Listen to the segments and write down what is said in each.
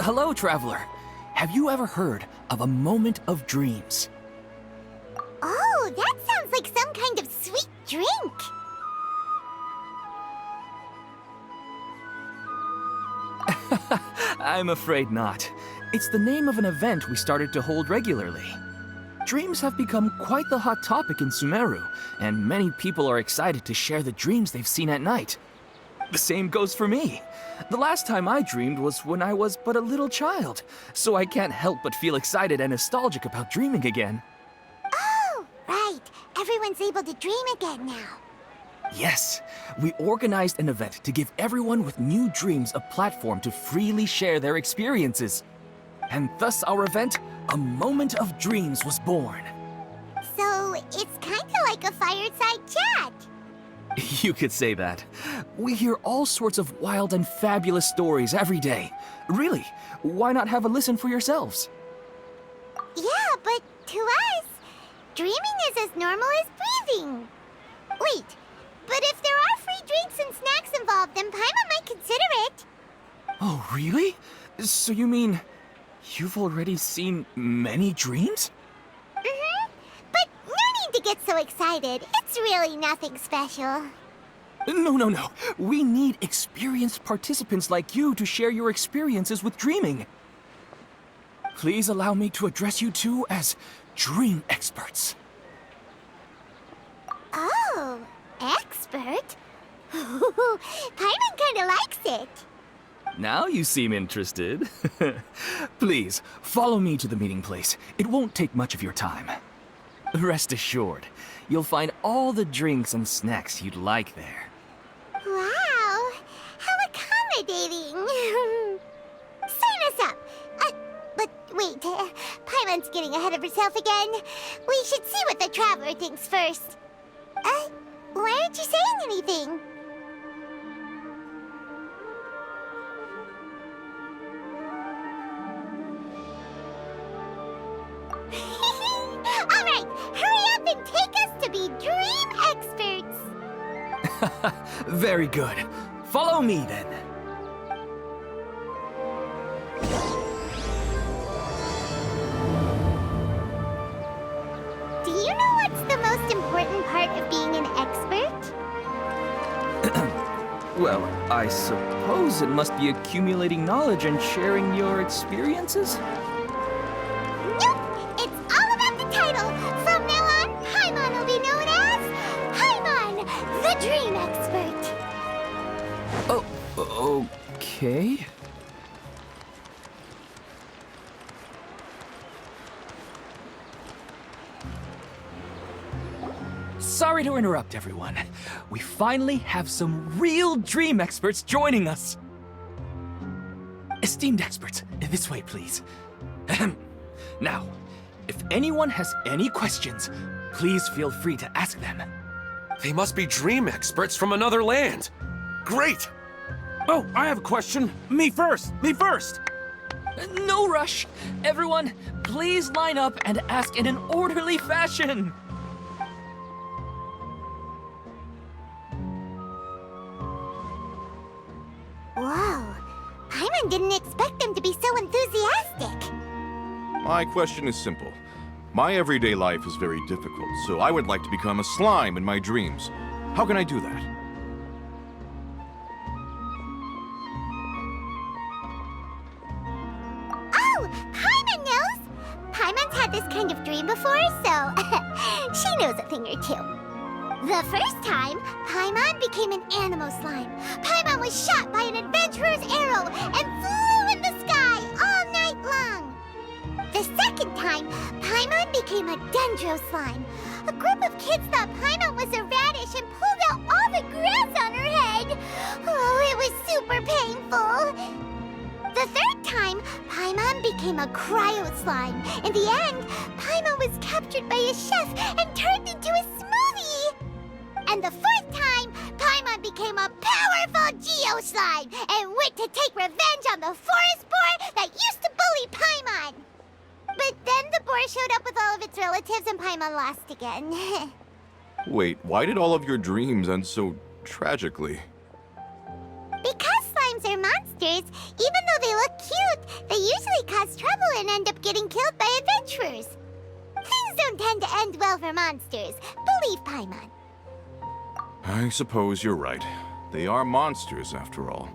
Hello, traveler. Have you ever heard of a moment of dreams? Oh, that sounds like some kind of sweet drink. I'm afraid not. It's the name of an event we started to hold regularly. Dreams have become quite the hot topic in Sumeru, and many people are excited to share the dreams they've seen at night. The same goes for me. The last time I dreamed was when I was but a little child, so I can't help but feel excited and nostalgic about dreaming again. Oh, right. Everyone's able to dream again now. Yes, we organized an event to give everyone with new dreams a platform to freely share their experiences. And thus our event, A Moment of Dreams, was born. So, it's kinda like a fireside chat. You could say that. We hear all sorts of wild and fabulous stories every day. Really, why not have a listen for yourselves? Yeah, but to us, dreaming is as normal as breathing. Wait, but if there are free drinks and snacks involved, then Paimon might consider it. Oh, really? So you mean you've already seen many dreams? Mm-hmm. But no need to get so excited. It's really nothing special. No. We need experienced participants like you to share your experiences with dreaming. Please allow me to address you two as dream experts. Oh, expert? Paimon kinda likes it. Now you seem interested. Please, follow me to the meeting place. It won't take much of your time. Rest assured, you'll find all the drinks and snacks you'd like there. Wow, how accommodating. Sign us up. But wait, Paimon's getting ahead of herself again. We should see what the traveler thinks first. Why aren't you saying anything? All right, hurry up and take us to be dream experts. Very good. Follow me then. Do you know what's the most important part of being an expert? Well, I suppose it must be accumulating knowledge and sharing your experiences? Nope! It's all about the title! From now on, Paimon will be known as Paimon, the Dream Expert! Oh, okay. Sorry to interrupt, everyone. We finally have some real dream experts joining us. Esteemed experts, this way, please. Ahem. Now, if anyone has any questions, please feel free to ask them. They must be dream experts from another land. Great! Oh, I have a question. Me first! No rush. Everyone, please line up and ask in an orderly fashion. Whoa, Paimon didn't expect them to be so enthusiastic. My question is simple. My everyday life is very difficult, so I would like to become a slime in my dreams. How can I do that? Oh, Paimon knows! Paimon's had this kind of dream before, so she knows a thing or two. The first time, Paimon became an animal slime. Paimon was shot by an adventurer's arrow and flew in the sky all night long. The second time, Paimon became a dendro slime. A group of kids thought Paimon was a radish and pulled out all the grass on her head. Oh, it was super painful. The third time, Paimon became a cryo slime. In the end, Paimon was captured by a chef and turned into a smoothie. And the fourth time, Paimon became a powerful Geo slime and went to take revenge on the forest boar that used to bully Paimon. But then the boar showed up with all of its relatives and Paimon lost again. Wait, why did all of your dreams end so tragically? Because slimes are monsters. monsters, even though they look cute, they usually cause trouble and end up getting killed by adventurers. Things don't tend to end well for monsters. Believe Paimon. I suppose you're right. They are monsters, after all.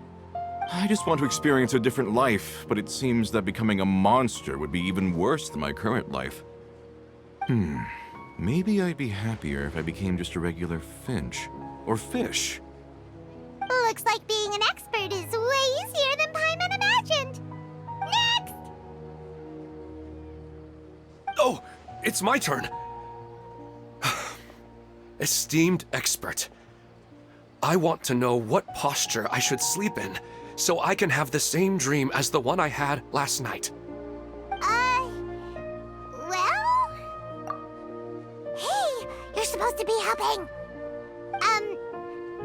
I just want to experience a different life, but it seems that becoming a monster would be even worse than my current life. Maybe I'd be happier if I became just a regular finch. Or fish. Looks like being an expert is way easier than Paimon imagined. Next! Oh, it's my turn. Esteemed expert, I want to know what posture I should sleep in so I can have the same dream as the one I had last night. Well? Hey, you're supposed to be helping.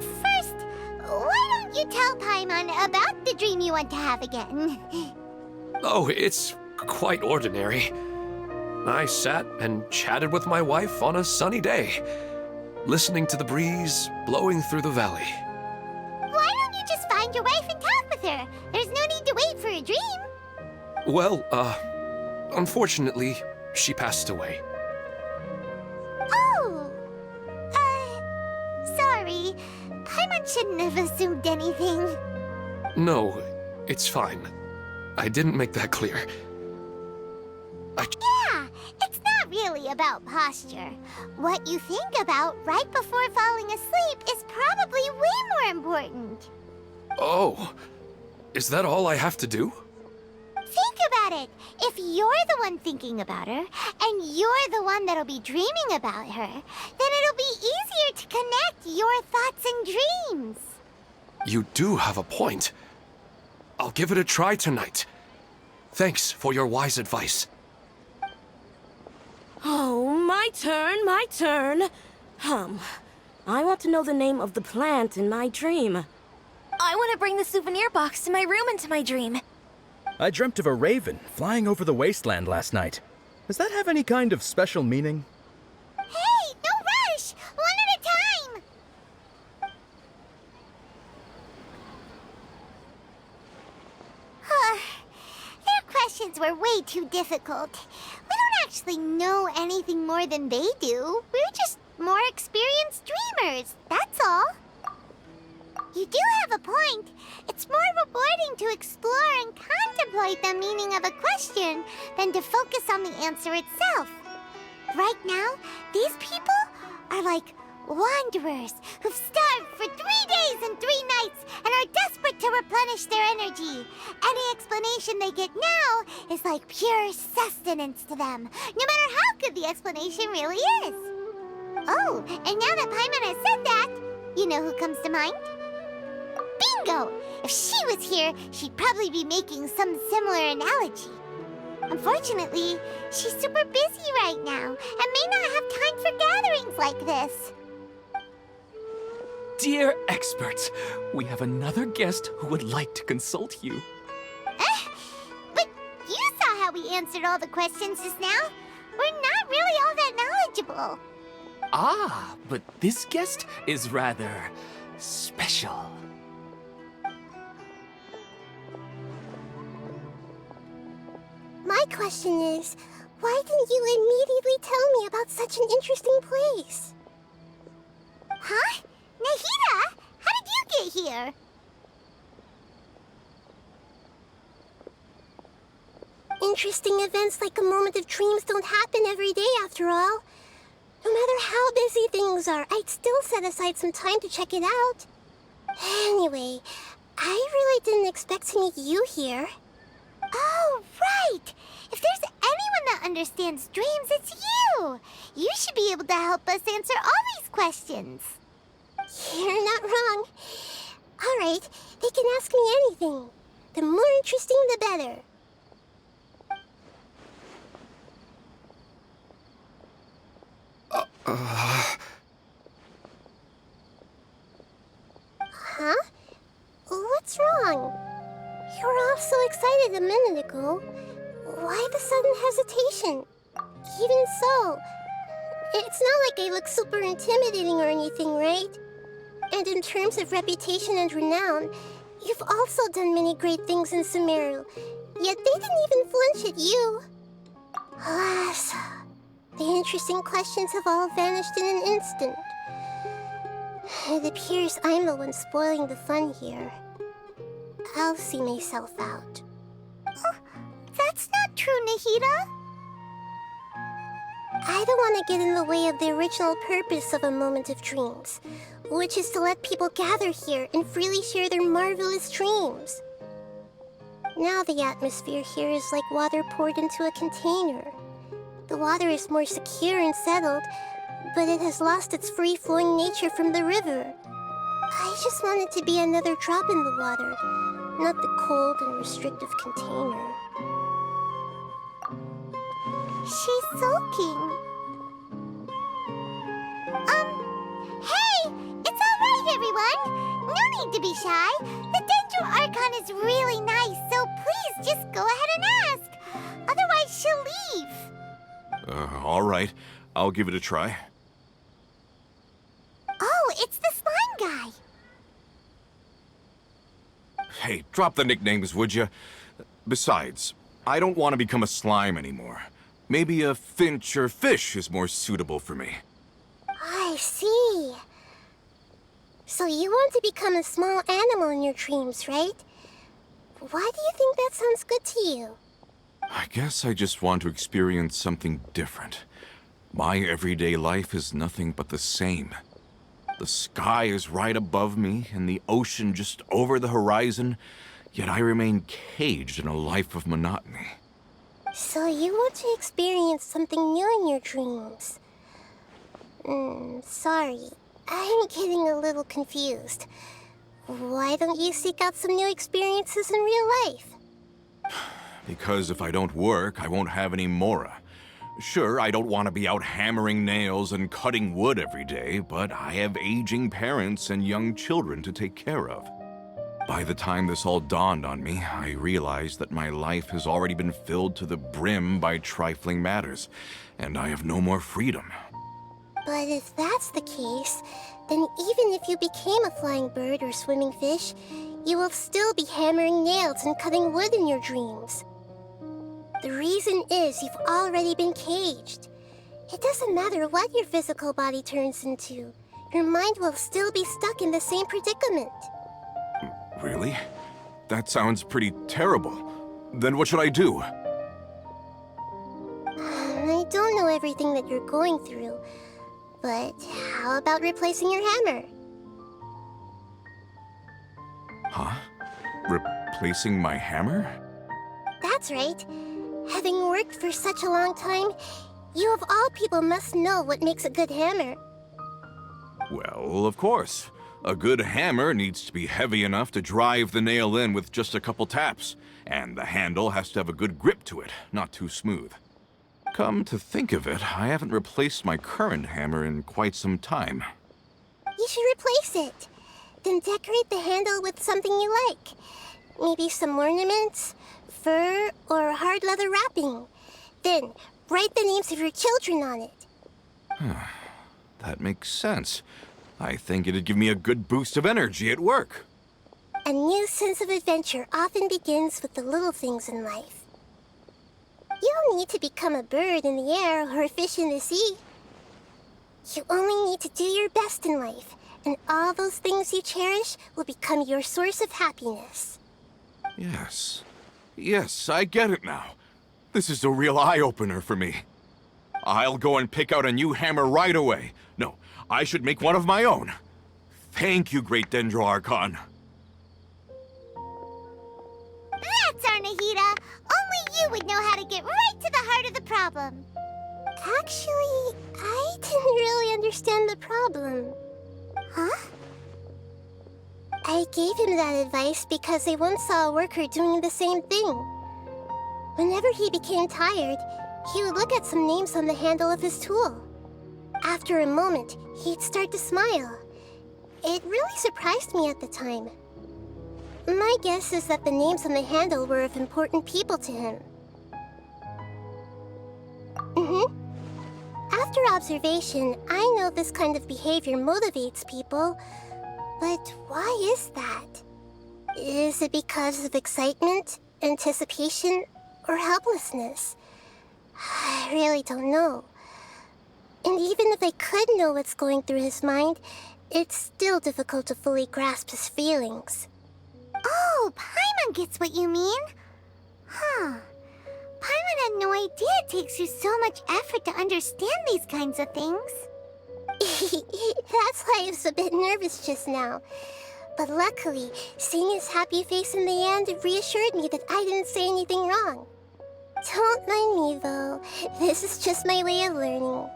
First, why don't you tell Paimon about the dream you want to have again? Oh, it's quite ordinary. I sat and chatted with my wife on a sunny day, listening to the breeze blowing through the valley. Why don't you just find your wife and talk with her? There's no need to wait for a dream. Well, unfortunately, she passed away. Oh! Sorry. Paimon shouldn't have assumed anything. No, it's fine. I didn't make that clear. Yeah, it's not really about posture. What you think about right before falling asleep is probably way more important. Oh, is that all I have to do? Think about it. If you're the one thinking about her, and you're the one that'll be dreaming about her, then it'll be easier to connect your thoughts and dreams. You do have a point. I'll give it a try tonight. Thanks for your wise advice. Oh, my turn, my turn. I want to know the name of the plant in my dream. I want to bring the souvenir box to my room into my dream. I dreamt of a raven flying over the wasteland last night. Does that have any kind of special meaning? Hey, no rush! One at a time! Their questions were way too difficult. We don't actually know anything more than they do. We're just more experienced dreamers, that's all. You do have a point. It's more rewarding to explore and contemplate the meaning of a question than to focus on the answer itself. Right now, these people are like wanderers who've starved for 3 days and 3 nights and are desperate to replenish their energy. Any explanation they get now is like pure sustenance to them, no matter how good the explanation really is. Oh, and now that Paimon has said that, you know who comes to mind? Bingo! If she was here, she'd probably be making some similar analogy. Unfortunately, she's super busy right now and may not have time for gatherings like this. Dear experts, we have another guest who would like to consult you. But you saw how we answered all the questions just now. We're not really all that knowledgeable. Ah, but this guest is rather special. My question is, why didn't you immediately tell me about such an interesting place? Huh? Nahida? How did you get here? Interesting events like a moment of dreams don't happen every day after all. No matter how busy things are, I'd still set aside some time to check it out. Anyway, I really didn't expect to meet you here. Oh, right! If there's anyone that understands dreams, it's you! You should be able to help us answer all these questions. You're not wrong. All right, they can ask me anything. The more interesting, the better. Huh? What's wrong? You were all so excited a minute ago. Why the sudden hesitation? Even so, it's not like I look super intimidating or anything, right? And in terms of reputation and renown, You've also done many great things in Sumeru, yet they didn't even flinch at you. Alas, the interesting questions have all vanished in an instant. It appears I'm the one spoiling the fun here. I'll see myself out. Oh, that's not true, Nahida. I don't want to get in the way of the original purpose of a moment of dreams, which is to let people gather here and freely share their marvelous dreams. Now the atmosphere here is like water poured into a container. The water is more secure and settled, but it has lost its free-flowing nature from the river. I just want it to be another drop in the water, not the cold and restrictive container. She's sulking. Hey! It's alright, everyone! No need to be shy. The Dendro Archon is really nice, so please just go ahead and ask. Otherwise, she'll leave. All right. I'll give it a try. Oh, it's the slime guy. Hey, drop the nicknames, would you? Besides, I don't want to become a slime anymore. Maybe a finch or fish is more suitable for me. I see. So you want to become a small animal in your dreams, right? Why do you think that sounds good to you? I guess I just want to experience something different. My everyday life is nothing but the same. The sky is right above me, and the ocean just over the horizon, yet I remain caged in a life of monotony. So you want to experience something new in your dreams? Sorry. I'm getting a little confused. Why don't you seek out some new experiences in real life? Because if I don't work, I won't have any mora. Sure, I don't want to be out hammering nails and cutting wood every day, but I have aging parents and young children to take care of. By the time this all dawned on me, I realized that my life has already been filled to the brim by trifling matters, and I have no more freedom. But if that's the case, then even if you became a flying bird or swimming fish, you will still be hammering nails and cutting wood in your dreams. The reason is you've already been caged. It doesn't matter what your physical body turns into. Your mind will still be stuck in the same predicament. Really? That sounds pretty terrible. Then what should I do? I don't know everything that you're going through, but how about replacing your hammer? Huh? Replacing my hammer? That's right. Having worked for such a long time, you of all people must know what makes a good hammer. Well, of course. A good hammer needs to be heavy enough to drive the nail in with just a couple taps, and the handle has to have a good grip to it, not too smooth. Come to think of it, I haven't replaced my current hammer in quite some time. You should replace it. Then decorate the handle with something you like. Maybe some ornaments, fur, or hard leather wrapping. Then write the names of your children on it. That makes sense. I think it'd give me a good boost of energy at work. A new sense of adventure often begins with the little things in life. You don't need to become a bird in the air or a fish in the sea. You only need to do your best in life, and all those things you cherish will become your source of happiness. Yes. Yes, I get it now. This is a real eye-opener for me. I'll go and pick out a new hammer right away. No, I should make one of my own. Thank you, Great Dendro Archon. That's our Nahida! Only you would know how to get right to the heart of the problem. Actually, I didn't really understand the problem. Huh? I gave him that advice because I once saw a worker doing the same thing. Whenever he became tired, he would look at some names on the handle of his tool. After a moment, he'd start to smile. It really surprised me at the time. My guess is that the names on the handle were of important people to him. After observation, I know this kind of behavior motivates people. But why is that? Is it because of excitement, anticipation, or helplessness? I really don't know. And even if I could know what's going through his mind, it's still difficult to fully grasp his feelings. Oh, Paimon gets what you mean. Huh. Paimon had no idea it takes you so much effort to understand these kinds of things. That's why I was a bit nervous just now. But luckily, seeing his happy face in the end reassured me that I didn't say anything wrong. Don't mind me, though. This is just my way of learning.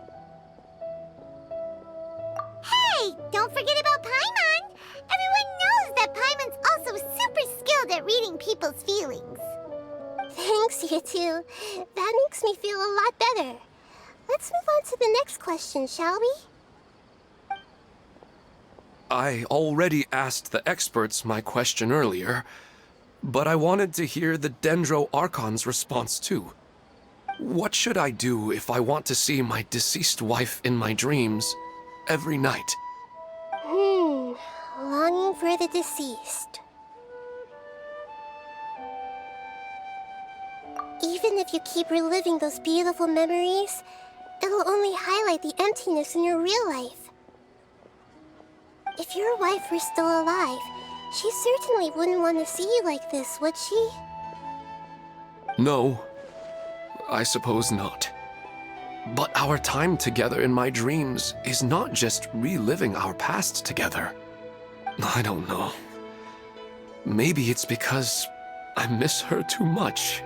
Hey, don't forget about Paimon! Everyone knows that Paimon's also super skilled at reading people's feelings. Thanks, you two. That makes me feel a lot better. Let's move on to the next question, shall we? I already asked the experts my question earlier, but I wanted to hear the Dendro Archon's response too. What should I do if I want to see my deceased wife in my dreams every night? Longing for the deceased. Even if you keep reliving those beautiful memories, it'll only highlight the emptiness in your real life. If your wife were still alive, she certainly wouldn't want to see you like this, would she? No, I suppose not. But our time together in my dreams is not just reliving our past together. I don't know. Maybe it's because I miss her too much.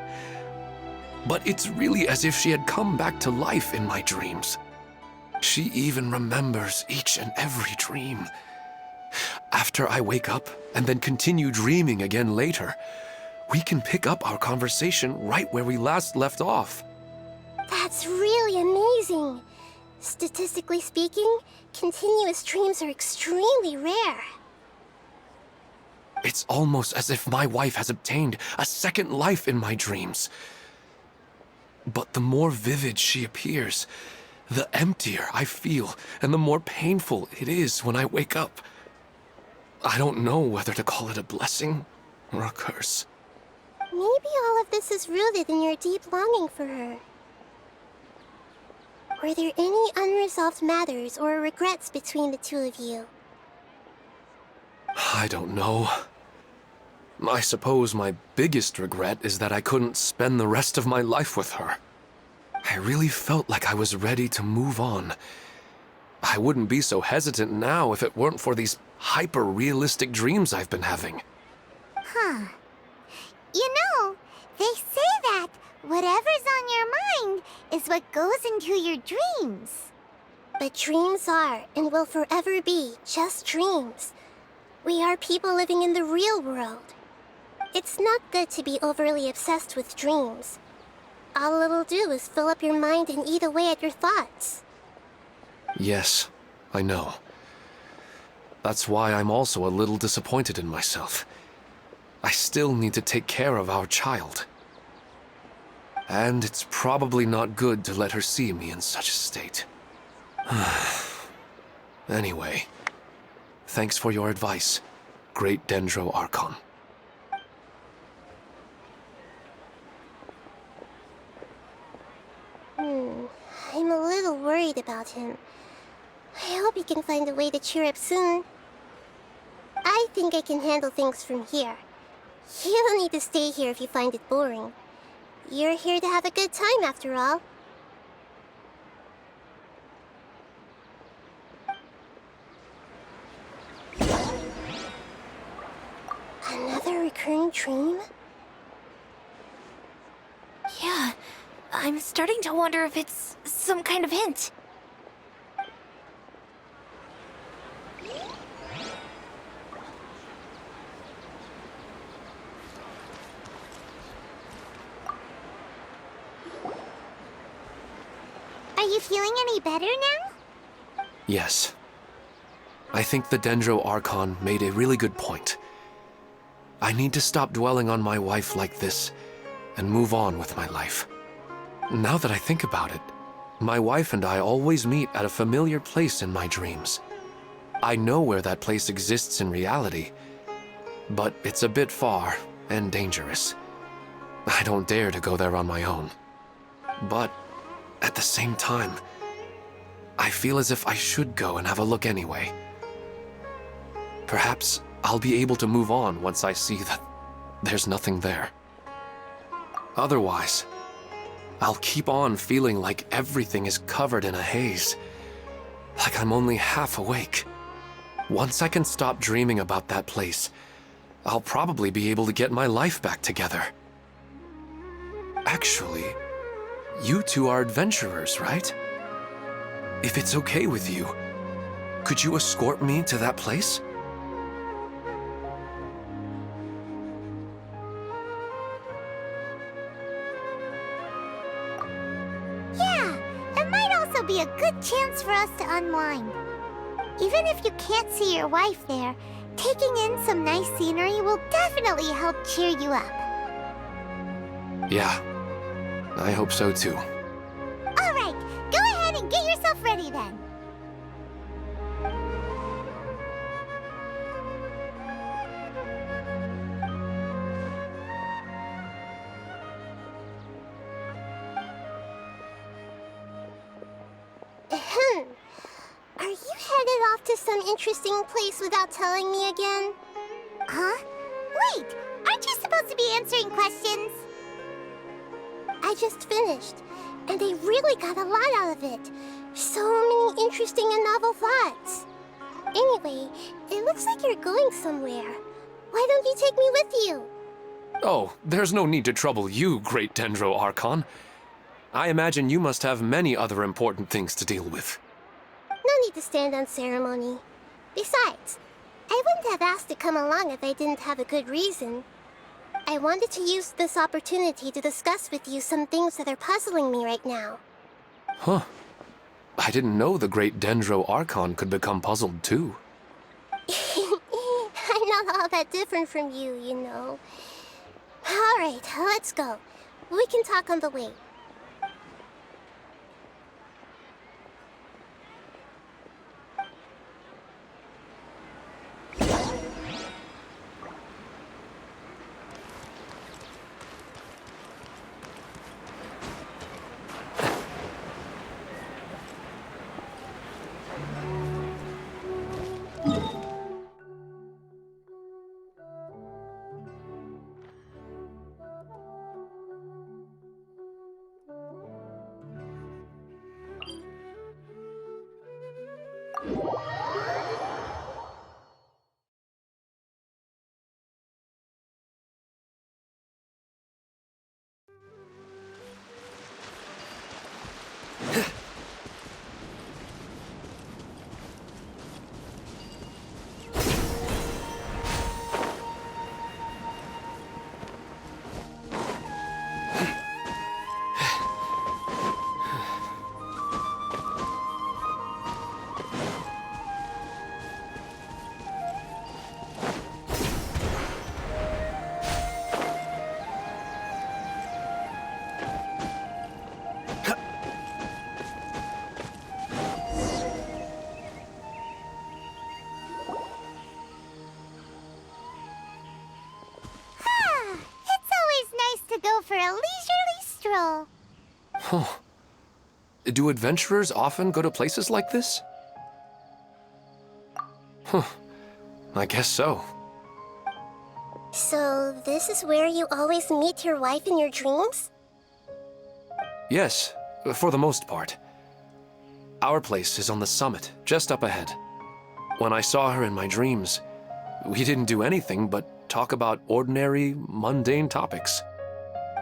But it's really as if she had come back to life in my dreams. She even remembers each and every dream. After I wake up and then continue dreaming again later, we can pick up our conversation right where we last left off. That's really amazing. Statistically speaking, continuous dreams are extremely rare. It's almost as if my wife has obtained a second life in my dreams. But the more vivid she appears, the emptier I feel and the more painful it is when I wake up. I don't know whether to call it a blessing or a curse. Maybe all of this is rooted in your deep longing for her. Were there any unresolved matters or regrets between the two of you? I don't know. I suppose my biggest regret is that I couldn't spend the rest of my life with her. I really felt like I was ready to move on. I wouldn't be so hesitant now if it weren't for these hyper-realistic dreams I've been having. Huh. You know, they say that whatever's on your mind is what goes into your dreams. But dreams are, and will forever be, just dreams. We are people living in the real world. It's not good to be overly obsessed with dreams. All it'll do is fill up your mind and eat away at your thoughts. Yes, I know. That's why I'm also a little disappointed in myself. I still need to take care of our child. And it's probably not good to let her see me in such a state. Anyway, thanks for your advice, Great Dendro Archon. I'm a little worried about him. I hope he can find a way to cheer up soon. I think I can handle things from here. You don't need to stay here if you find it boring. You're here to have a good time, after all. Another recurring dream? Yeah, I'm starting to wonder if it's some kind of hint. Are you feeling any better now? Yes. I think the Dendro Archon made a really good point. I need to stop dwelling on my wife like this and move on with my life. Now that I think about it, my wife and I always meet at a familiar place in my dreams. I know where that place exists in reality, but it's a bit far and dangerous. I don't dare to go there on my own. But at the same time, I feel as if I should go and have a look anyway. Perhaps I'll be able to move on once I see that there's nothing there. Otherwise, I'll keep on feeling like everything is covered in a haze, like I'm only half awake. Once I can stop dreaming about that place, I'll probably be able to get my life back together. Actually, you two are adventurers, right? If it's okay with you, could you escort me to that place? Yeah, it might also be a good chance for us to unwind. Even if you can't see your wife there, taking in some nice scenery will definitely help cheer you up. Yeah, I hope so too. All right, go ahead and get yourself ready then. Are you headed off to some interesting place without telling me again? Huh? Wait, aren't you supposed to be answering questions? I just finished, and I really got a lot out of it. So many interesting and novel thoughts. Anyway, it looks like you're going somewhere. Why don't you take me with you? Oh, there's no need to trouble you, Great Dendro Archon. I imagine you must have many other important things to deal with. No need to stand on ceremony. Besides, I wouldn't have asked to come along if I didn't have a good reason. I wanted to use this opportunity to discuss with you some things that are puzzling me right now. Huh. I didn't know the Great Dendro Archon could become puzzled too. I'm not all that different from you, you know. All right, let's go. We can talk on the way. For a leisurely stroll. Huh. Do adventurers often go to places like this? Huh. I guess so. So, this is where you always meet your wife in your dreams? Yes, for the most part. Our place is on the summit, just up ahead. When I saw her in my dreams, we didn't do anything but talk about ordinary, mundane topics.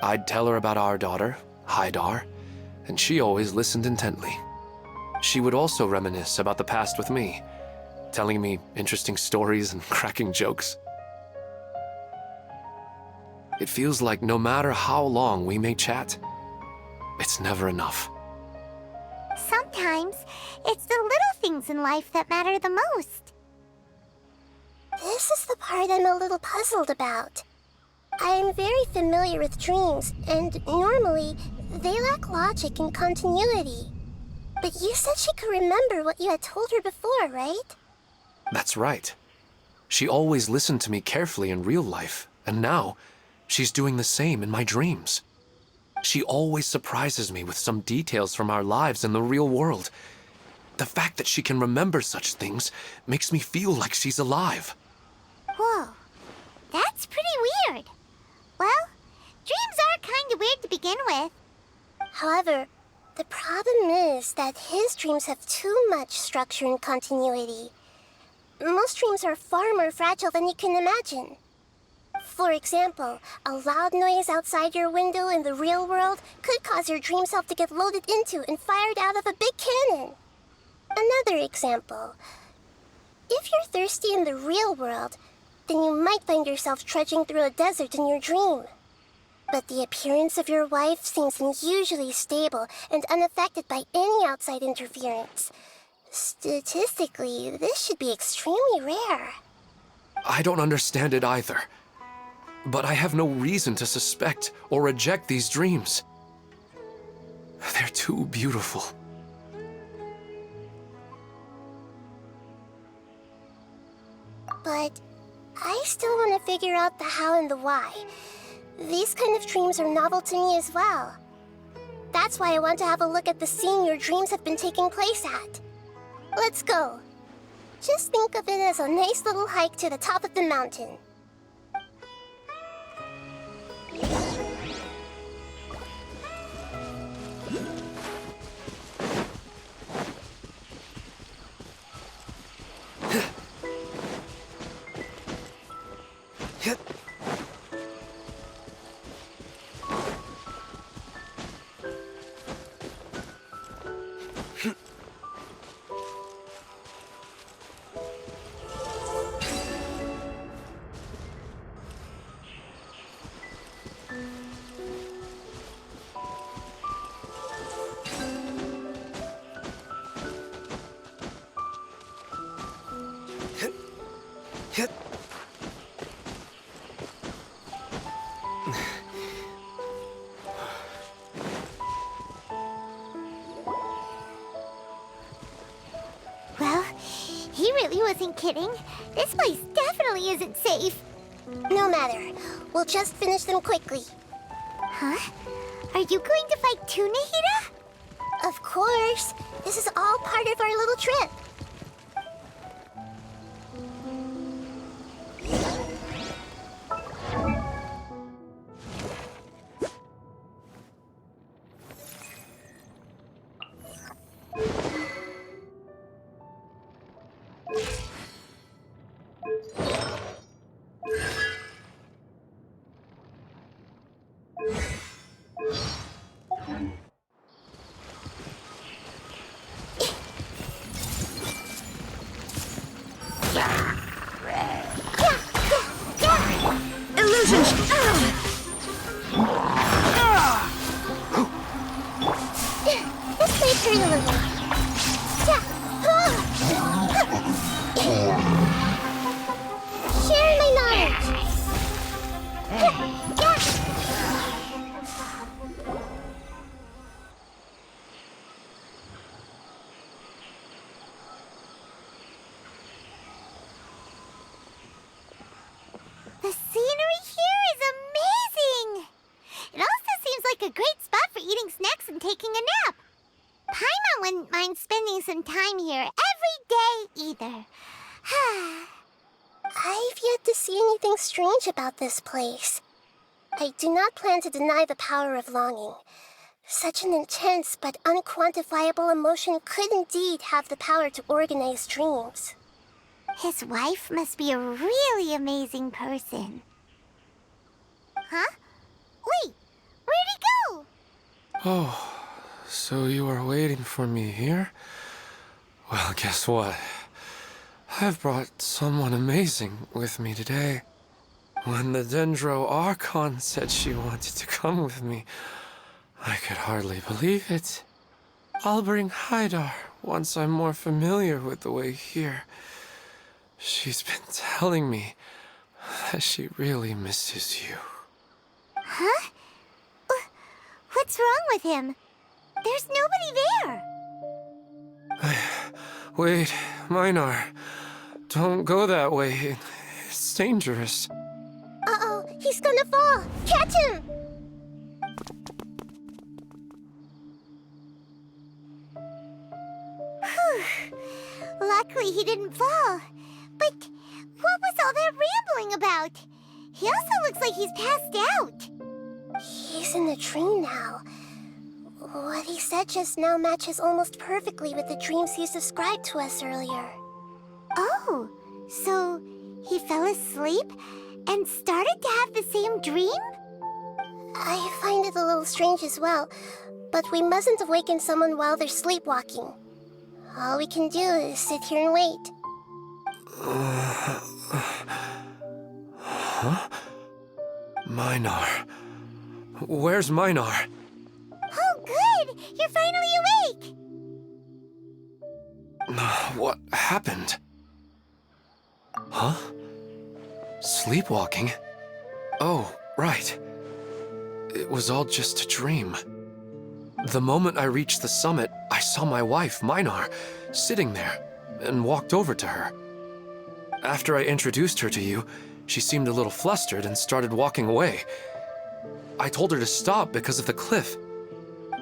I'd tell her about our daughter, Haidar, and she always listened intently. She would also reminisce about the past with me, telling me interesting stories and cracking jokes. It feels like no matter how long we may chat, it's never enough. Sometimes, it's the little things in life that matter the most. This is the part I'm a little puzzled about. I am very familiar with dreams, and normally, they lack logic and continuity. But you said she could remember what you had told her before, right? That's right. She always listened to me carefully in real life, and now she's doing the same in my dreams. She always surprises me with some details from our lives in the real world. The fact that she can remember such things makes me feel like she's alive. Whoa, that's pretty weird. Well, dreams are kind of weird to begin with. However, the problem is that his dreams have too much structure and continuity. Most dreams are far more fragile than you can imagine. For example, a loud noise outside your window in the real world could cause your dream self to get loaded into and fired out of a big cannon. Another example. If you're thirsty in the real world, then you might find yourself trudging through a desert in your dream. But the appearance of your wife seems unusually stable and unaffected by any outside interference. Statistically, this should be extremely rare. I don't understand it either. But I have no reason to suspect or reject these dreams. They're too beautiful. But I still want to figure out the how and the why. These kind of dreams are novel to me as well. That's why I want to have a look at the scene your dreams have been taking place at. Let's go. Just think of it as a nice little hike to the top of the mountain. Well, he really wasn't kidding. This place definitely isn't safe. No matter. We'll just finish them quickly. Huh? Are you going to fight too, Nahida? Of course. This is all part of our little trip. The scenery here is amazing! It also seems like a great spot for eating snacks and taking a nap. Paimon wouldn't mind spending some time here every day either. I've yet to see anything strange about this place. I do not plan to deny the power of longing. Such an intense but unquantifiable emotion could indeed have the power to organize dreams. His wife must be a really amazing person. Huh? Wait, where'd he go? Oh, so you are waiting for me here? Well, guess what? I've brought someone amazing with me today. When the Dendro Archon said she wanted to come with me, I could hardly believe it. I'll bring Haidar once I'm more familiar with the way here. She's been telling me that she really misses you. Huh? What's wrong with him? There's nobody there. Wait, Minar. Don't go that way. It's dangerous. Uh-oh, he's gonna fall! Catch him! Whew. Luckily he didn't fall. But what was all that rambling about? He also looks like he's passed out. He's in the dream now. What he said just now matches almost perfectly with the dreams he's described to us earlier. Oh, so he fell asleep and started to have the same dream? I find it a little strange as well, but we mustn't awaken someone while they're sleepwalking. All we can do is sit here and wait. Huh? Minar. Where's Minar? Oh, good! You're finally awake! What happened? Huh? Sleepwalking? Oh, right. It was all just a dream. The moment I reached the summit, I saw my wife, Minar, sitting there, and walked over to her. After I introduced her to you, she seemed a little flustered and started walking away. I told her to stop because of the cliff,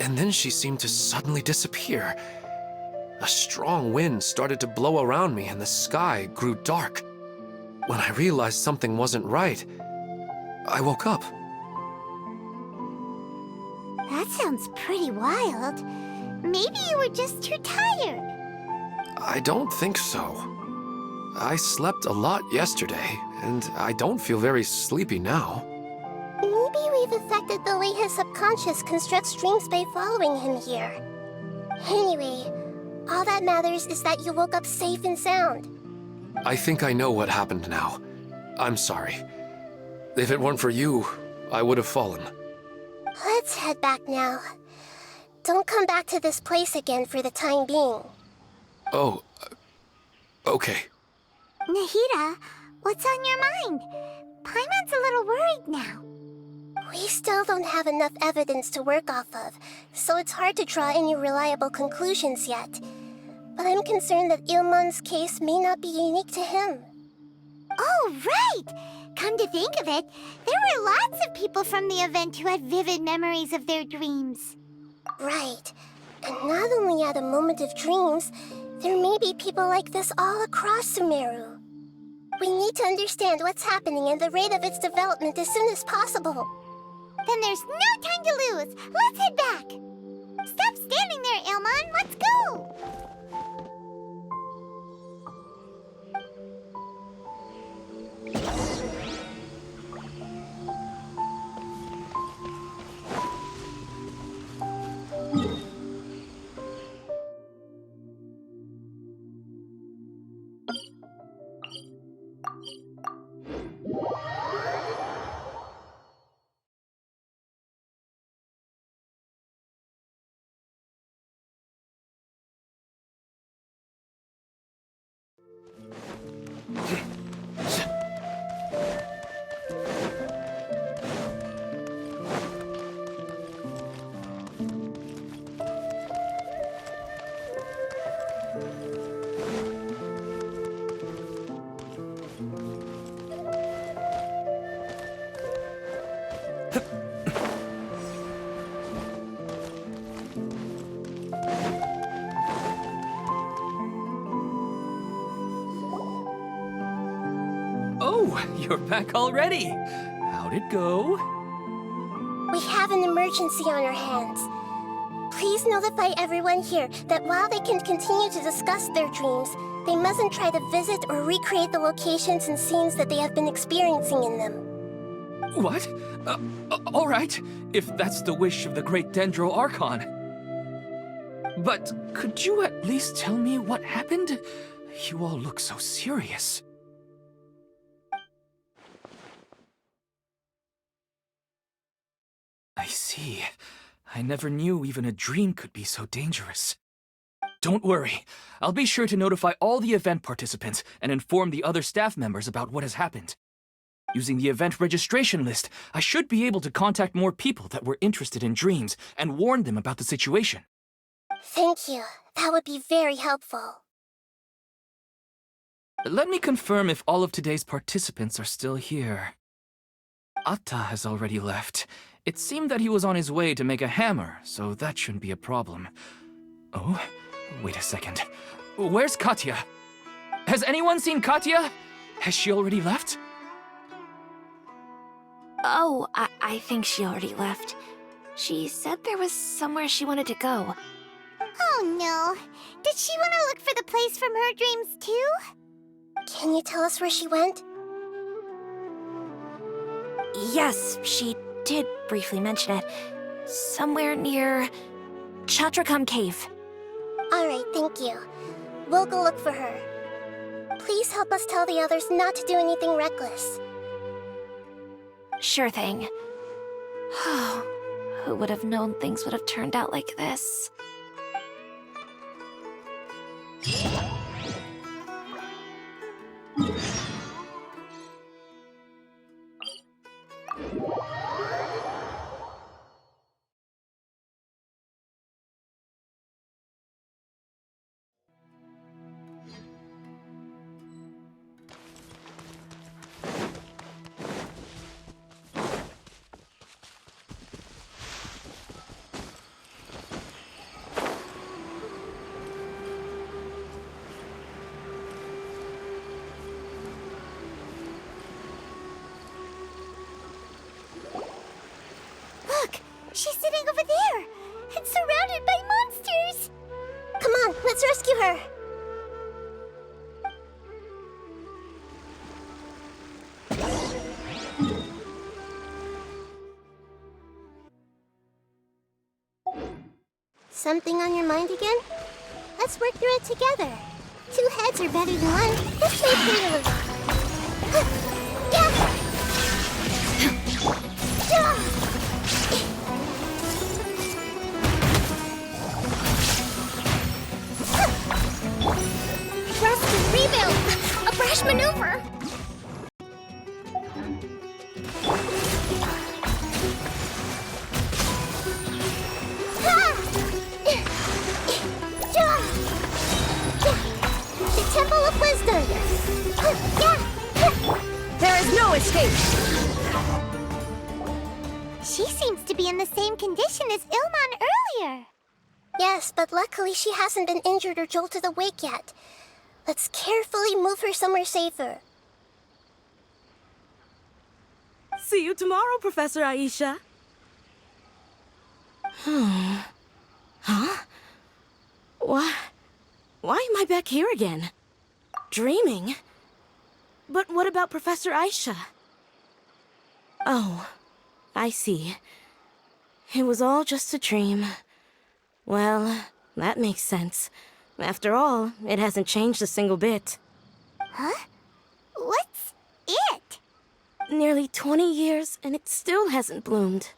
and then she seemed to suddenly disappear. A strong wind started to blow around me and the sky grew dark. When I realized something wasn't right, I woke up. That sounds pretty wild. Maybe you were just too tired. I don't think so. I slept a lot yesterday, and I don't feel very sleepy now. Maybe we've affected the way his subconscious constructs dreams by following him here. Anyway, all that matters is that you woke up safe and sound. I think I know what happened now. I'm sorry. If it weren't for you, I would have fallen. Let's head back now. Don't come back to this place again for the time being. Oh, okay. Nahida, what's on your mind? Paimon's a little worried now. We still don't have enough evidence to work off of, so it's hard to draw any reliable conclusions yet. But I'm concerned that Ilmon's case may not be unique to him. Oh, right! Come to think of it, there were lots of people from the event who had vivid memories of their dreams. Right. And not only at a moment of dreams, there may be people like this all across Sumeru. We need to understand what's happening and the rate of its development as soon as possible. Then there's no time to lose. Let's head back. Stop standing there, Ilmon. Let's go. You're back already. How'd it go? We have an emergency on our hands. Please notify everyone here that while they can continue to discuss their dreams, they mustn't try to visit or recreate the locations and scenes that they have been experiencing in them. What? All right, if that's the wish of the great Dendro Archon. But could you at least tell me what happened? You all look so serious. I see. I never knew even a dream could be so dangerous. Don't worry. I'll be sure to notify all the event participants and inform the other staff members about what has happened. Using the event registration list, I should be able to contact more people that were interested in dreams and warn them about the situation. Thank you. That would be very helpful. Let me confirm if all of today's participants are still here. Atta has already left. It seemed that he was on his way to make a hammer, so that shouldn't be a problem. Oh, wait a second. Where's Katya? Has anyone seen Katya? Has she already left? Oh, I think she already left. She said there was somewhere she wanted to go. Oh no. Did she want to look for the place from her dreams too? Can you tell us where she went? Yes, she did briefly mention it. Somewhere near Chatrakam Cave. Alright, thank you. We'll go look for her. Please help us tell the others not to do anything reckless. Sure thing. Who would have known things would have turned out like this? Look! She's sitting over there! And surrounded by monsters! Come on, let's rescue her! Something on your mind again? Let's work through it together. 2 heads are better than 1. Let's make it a little. Rest and rebuild! A brash maneuver! The Temple of Wisdom! There is no escape! She seems to be in the same condition as Ilman earlier. Yes, but luckily she hasn't been injured or jolted awake yet. Let's carefully move her somewhere safer. See you tomorrow, Professor Aisha. Huh? Why am I back here again? Dreaming? But what about Professor Aisha? Oh, I see. It was all just a dream. Well, that makes sense. After all, it hasn't changed a single bit. Huh? What's it? Nearly 20 years, and it still hasn't bloomed.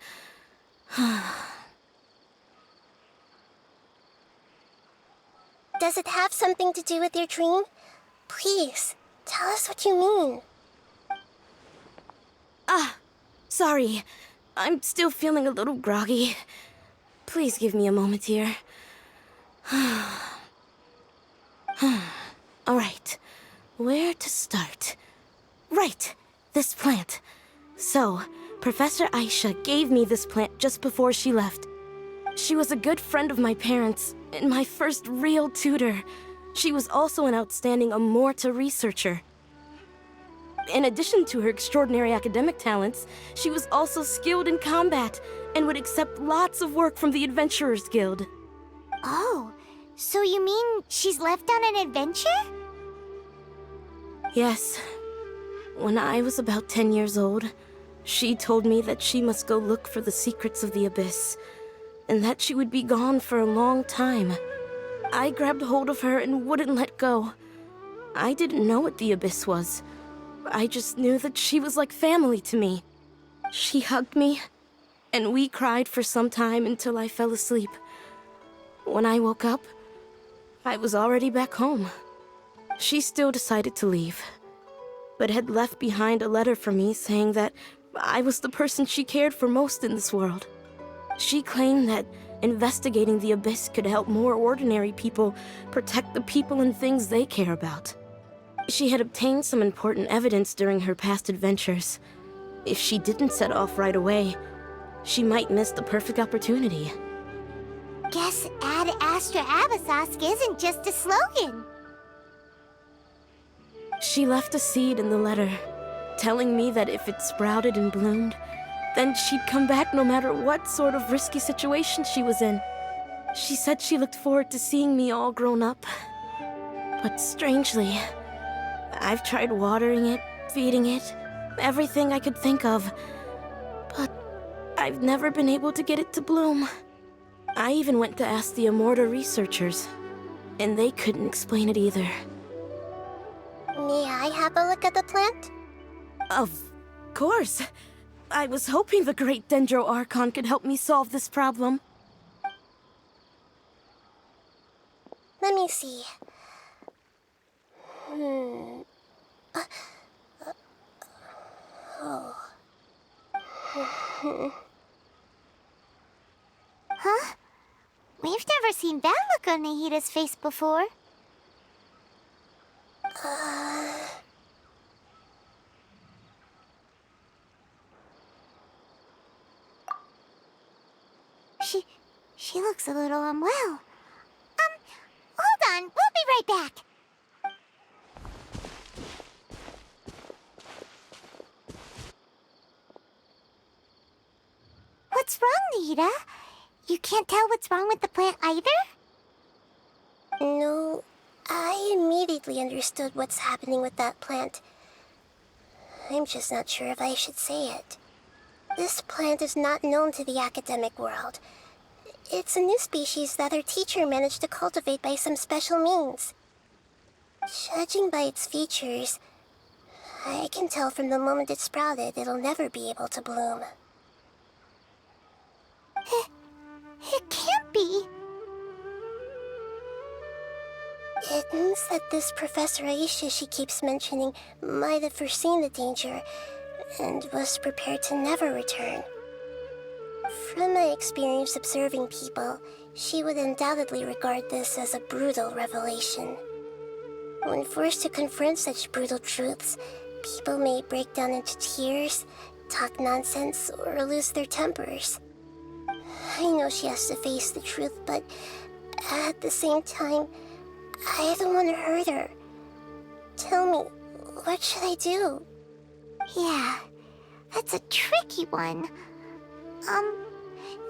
Does it have something to do with your dream? Please, tell us what you mean. Sorry. I'm still feeling a little groggy. Please give me a moment here. Alright, where to start? Right, this plant. So, Professor Aisha gave me this plant just before she left. She was a good friend of my parents, and my first real tutor. She was also an outstanding Amorta researcher. In addition to her extraordinary academic talents, she was also skilled in combat and would accept lots of work from the Adventurers Guild. Oh, so you mean she's left on an adventure? Yes. When I was about 10 years old, she told me that she must go look for the secrets of the Abyss, and that she would be gone for a long time. I grabbed hold of her and wouldn't let go. I didn't know what the Abyss was. I just knew that she was like family to me. She hugged me, and we cried for some time until I fell asleep. When I woke up, I was already back home. She still decided to leave, but had left behind a letter for me saying that I was the person she cared for most in this world. She claimed that investigating the Abyss could help more ordinary people protect the people and things they care about. She had obtained some important evidence during her past adventures. If she didn't set off right away, she might miss the perfect opportunity. Guess Ad Astra Abyssosque isn't just a slogan. She left a seed in the letter, telling me that if it sprouted and bloomed, then she'd come back no matter what sort of risky situation she was in. She said she looked forward to seeing me all grown up. But strangely, I've tried watering it, feeding it, everything I could think of. But I've never been able to get it to bloom. I even went to ask the Immorta researchers, and they couldn't explain it either. May I have a look at the plant? Of course. I was hoping the great Dendro Archon could help me solve this problem. Let me see. Huh? We've never seen that look on Nahida's face before. She looks a little unwell. Hold on, we'll be right back. What's wrong, Nahida? You can't tell what's wrong with the plant either? No, I immediately understood what's happening with that plant. I'm just not sure if I should say it. This plant is not known to the academic world. It's a new species that our teacher managed to cultivate by some special means. Judging by its features, I can tell from the moment it sprouted it'll never be able to bloom. It can't be. It means that this Professor Aisha she keeps mentioning might have foreseen the danger and was prepared to never return. From my experience observing people, she would undoubtedly regard this as a brutal revelation. When forced to confront such brutal truths, people may break down into tears, talk nonsense, or lose their tempers. I know she has to face the truth, but at the same time, I don't want to hurt her. Tell me, what should I do? Yeah, that's a tricky one.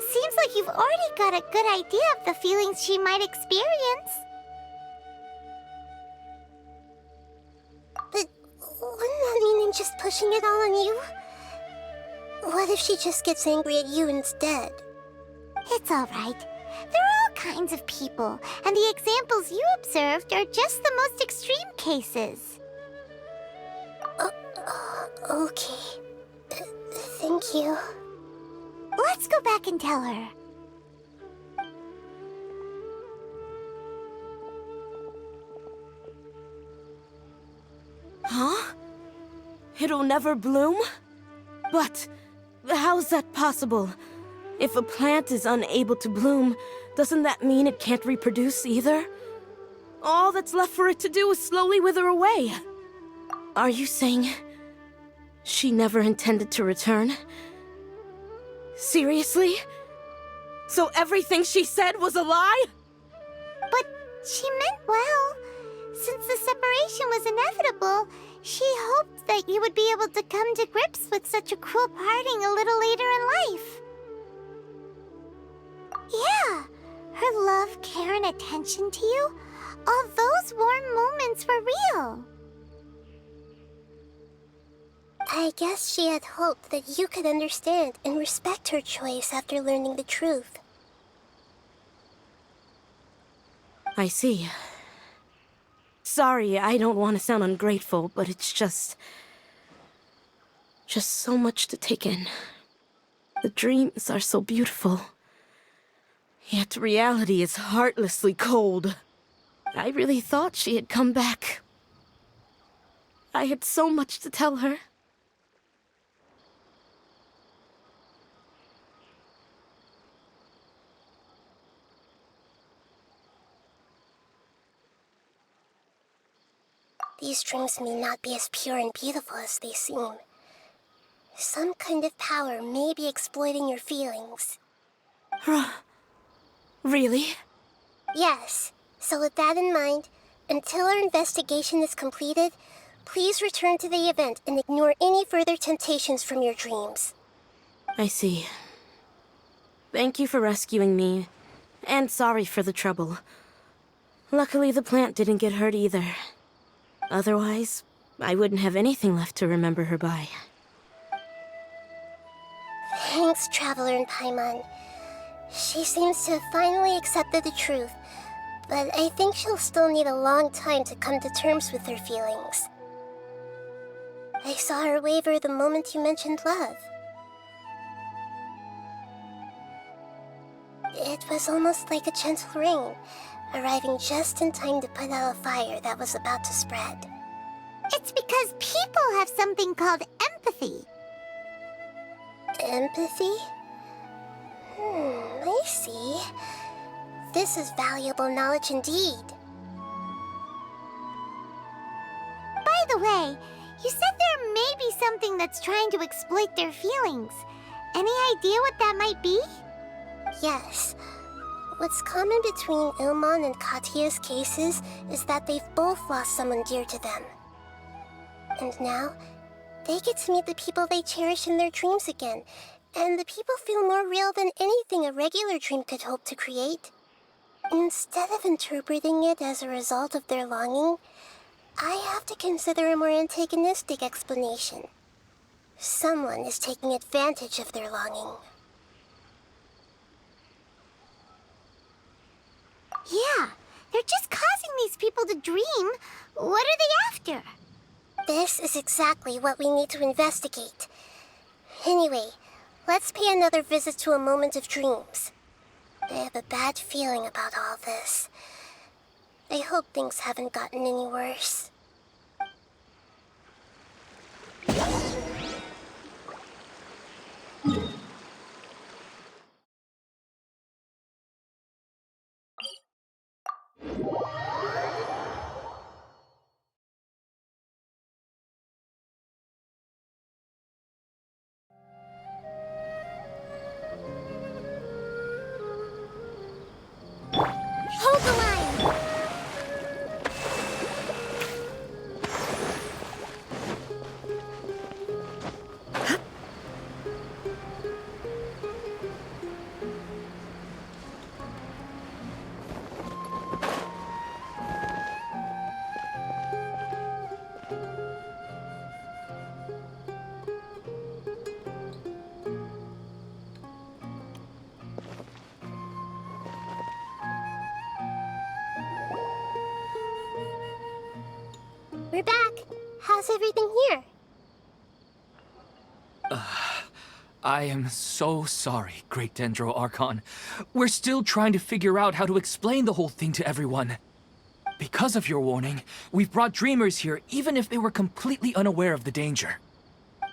Seems like you've already got a good idea of the feelings she might experience. But wouldn't that mean I'm just pushing it all on you? What if she just gets angry at you instead? It's all right. There are all kinds of people, and the examples you observed are just the most extreme cases. Okay. Thank you. Let's go back and tell her. Huh? It'll never bloom? But how's that possible? If a plant is unable to bloom, doesn't that mean it can't reproduce either? All that's left for it to do is slowly wither away. Are you saying she never intended to return? Seriously? So everything she said was a lie? But she meant well. Since the separation was inevitable, she hoped that you would be able to come to grips with such a cruel parting a little later in life. Yeah, her love, care, and attention to you, all those warm moments were real. I guess she had hoped that you could understand and respect her choice after learning the truth. I see. Sorry, I don't want to sound ungrateful, but it's just so much to take in. The dreams are so beautiful. Yet reality is heartlessly cold. I really thought she had come back. I had so much to tell her. these dreams may not be as pure and beautiful as they seem. Some kind of power may be exploiting your feelings. Really? Yes. So with that in mind, until our investigation is completed, please return to the event and ignore any further temptations from your dreams. I see. Thank you for rescuing me, and sorry for the trouble. Luckily, the plant didn't get hurt either. Otherwise, I wouldn't have anything left to remember her by. Thanks, Traveler and Paimon. She seems to have finally accepted the truth, but I think she'll still need a long time to come to terms with her feelings. I saw her waver the moment you mentioned love. It was almost like a gentle rain, arriving just in time to put out a fire that was about to spread. It's because people have something called empathy. Empathy? I see. This is valuable knowledge indeed. By the way, you said there may be something that's trying to exploit their feelings. Any idea what that might be? Yes. What's common between Ilmon and Katya's cases is that they've both lost someone dear to them. And now, they get to meet the people they cherish in their dreams again, and the people feel more real than anything a regular dream could hope to create. Instead of interpreting it as a result of their longing, I have to consider a more antagonistic explanation. Someone is taking advantage of their longing. Yeah, they're just causing these people to dream. What are they after? This is exactly what we need to investigate. Anyway, let's pay another visit to a moment of dreams. I have a bad feeling about all this. I hope things haven't gotten any worse. Hold the line! We're back. How's everything here? I am so sorry, Great Dendro Archon. We're still trying to figure out how to explain the whole thing to everyone. Because of your warning, we've brought dreamers here even if they were completely unaware of the danger.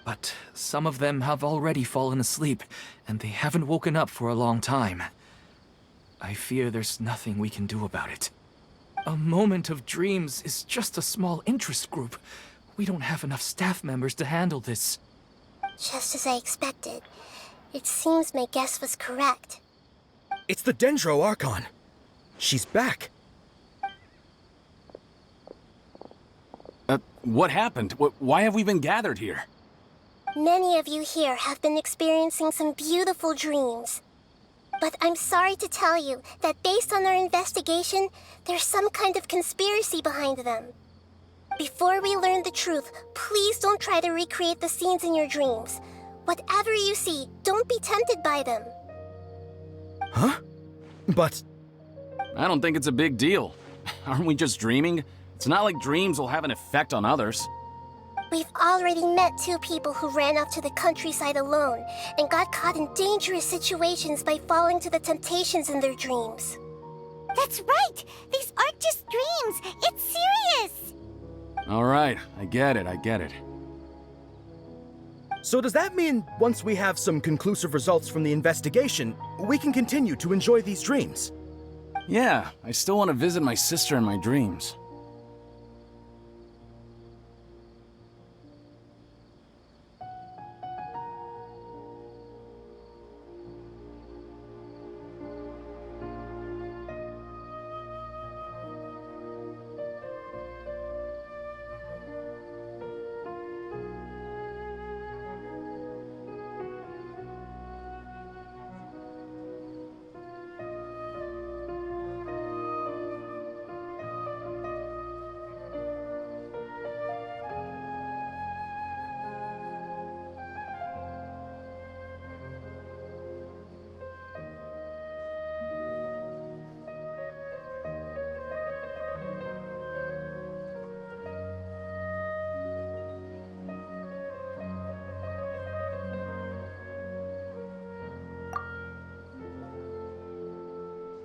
But some of them have already fallen asleep, and they haven't woken up for a long time. I fear there's nothing we can do about it. A moment of dreams is just a small interest group. We don't have enough staff members to handle this. Just as I expected. It seems my guess was correct. It's the Dendro Archon. She's back. What happened? Why have we been gathered here? Many of you here have been experiencing some beautiful dreams. But I'm sorry to tell you that based on our investigation, there's some kind of conspiracy behind them. Before we learn the truth, please don't try to recreate the scenes in your dreams. Whatever you see, don't be tempted by them. Huh? But... I don't think it's a big deal. Aren't we just dreaming? It's not like dreams will have an effect on others. We've already met 2 people who ran off to the countryside alone and got caught in dangerous situations by falling to the temptations in their dreams. That's right! These aren't just dreams! It's serious! All right, I get it. so does that mean once we have some conclusive results from the investigation, we can continue to enjoy these dreams? Yeah, I still want to visit my sister in my dreams.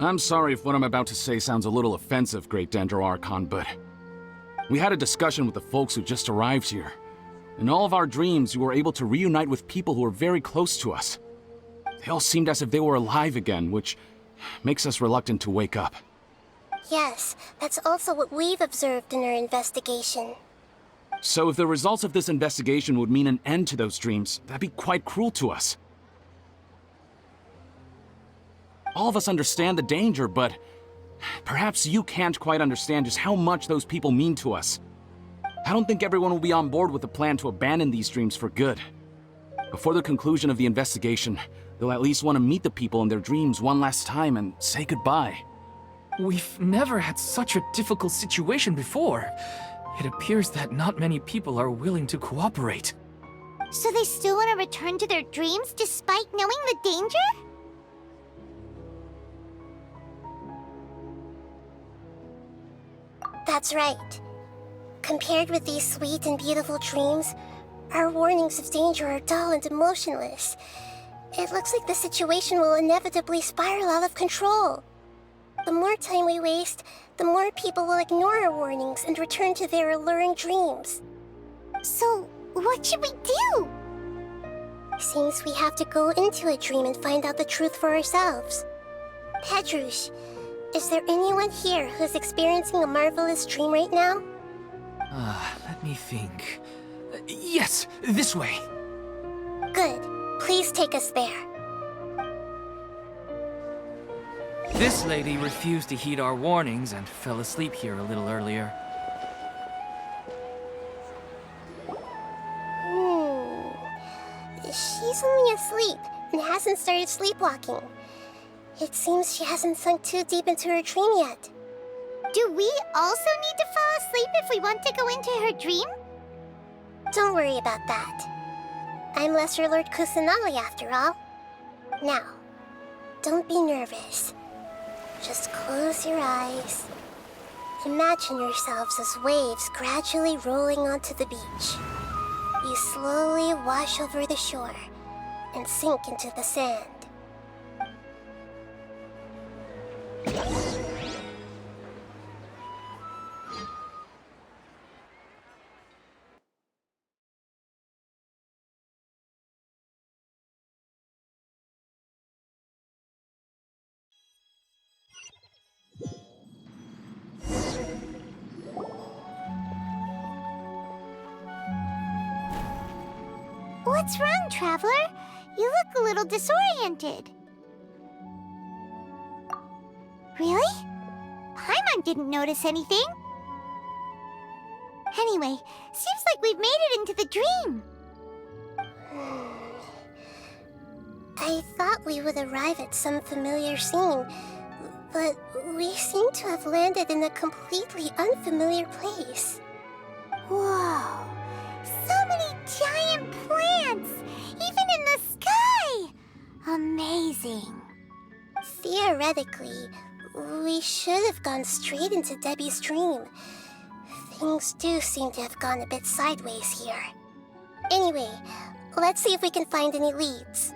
I'm sorry if what I'm about to say sounds a little offensive, Great Dendro Archon, but we had a discussion with the folks who just arrived here. In all of our dreams, we were able to reunite with people who were very close to us. They all seemed as if they were alive again, which makes us reluctant to wake up. Yes, that's also what we've observed in our investigation. So if the results of this investigation would mean an end to those dreams, that'd be quite cruel to us. All of us understand the danger, but perhaps you can't quite understand just how much those people mean to us. I don't think everyone will be on board with the plan to abandon these dreams for good. Before the conclusion of the investigation, they'll at least want to meet the people in their dreams one last time and say goodbye. We've never had such a difficult situation before. It appears that not many people are willing to cooperate. So they still want to return to their dreams despite knowing the danger? That's right. Compared with these sweet and beautiful dreams, our warnings of danger are dull and emotionless. It looks like the situation will inevitably spiral out of control. The more time we waste, the more people will ignore our warnings and return to their alluring dreams. So, what should we do? Seems we have to go into a dream and find out the truth for ourselves. Pedrush, is there anyone here who's experiencing a marvelous dream right now? Let me think. Yes, this way. Good. Please take us there. This lady refused to heed our warnings and fell asleep here a little earlier. She's only asleep and hasn't started sleepwalking. It seems she hasn't sunk too deep into her dream yet. Do we also need to fall asleep if we want to go into her dream? Don't worry about that. I'm Lesser Lord Kusanali after all. Now, don't be nervous. Just close your eyes. Imagine yourselves as waves gradually rolling onto the beach. You slowly wash over the shore and sink into the sand. What's wrong, Traveler? You look a little disoriented. Really? Paimon didn't notice anything. Anyway, seems like we've made it into the dream. I thought we would arrive at some familiar scene, but we seem to have landed in a completely unfamiliar place. Whoa! So many giant plants! Even in the sky! Amazing. Theoretically, we should have gone straight into Debbie's dream. Things do seem to have gone a bit sideways here. Anyway, let's see if we can find any leads.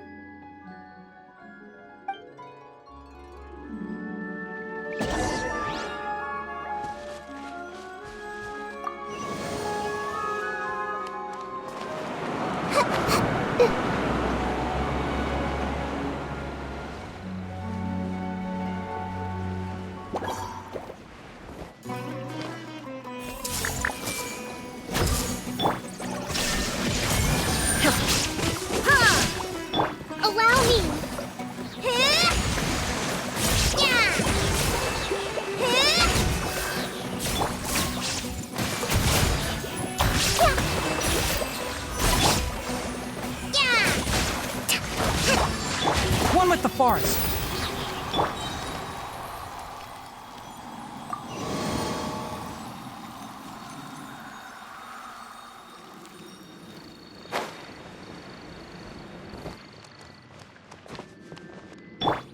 Allow me! One with the forest.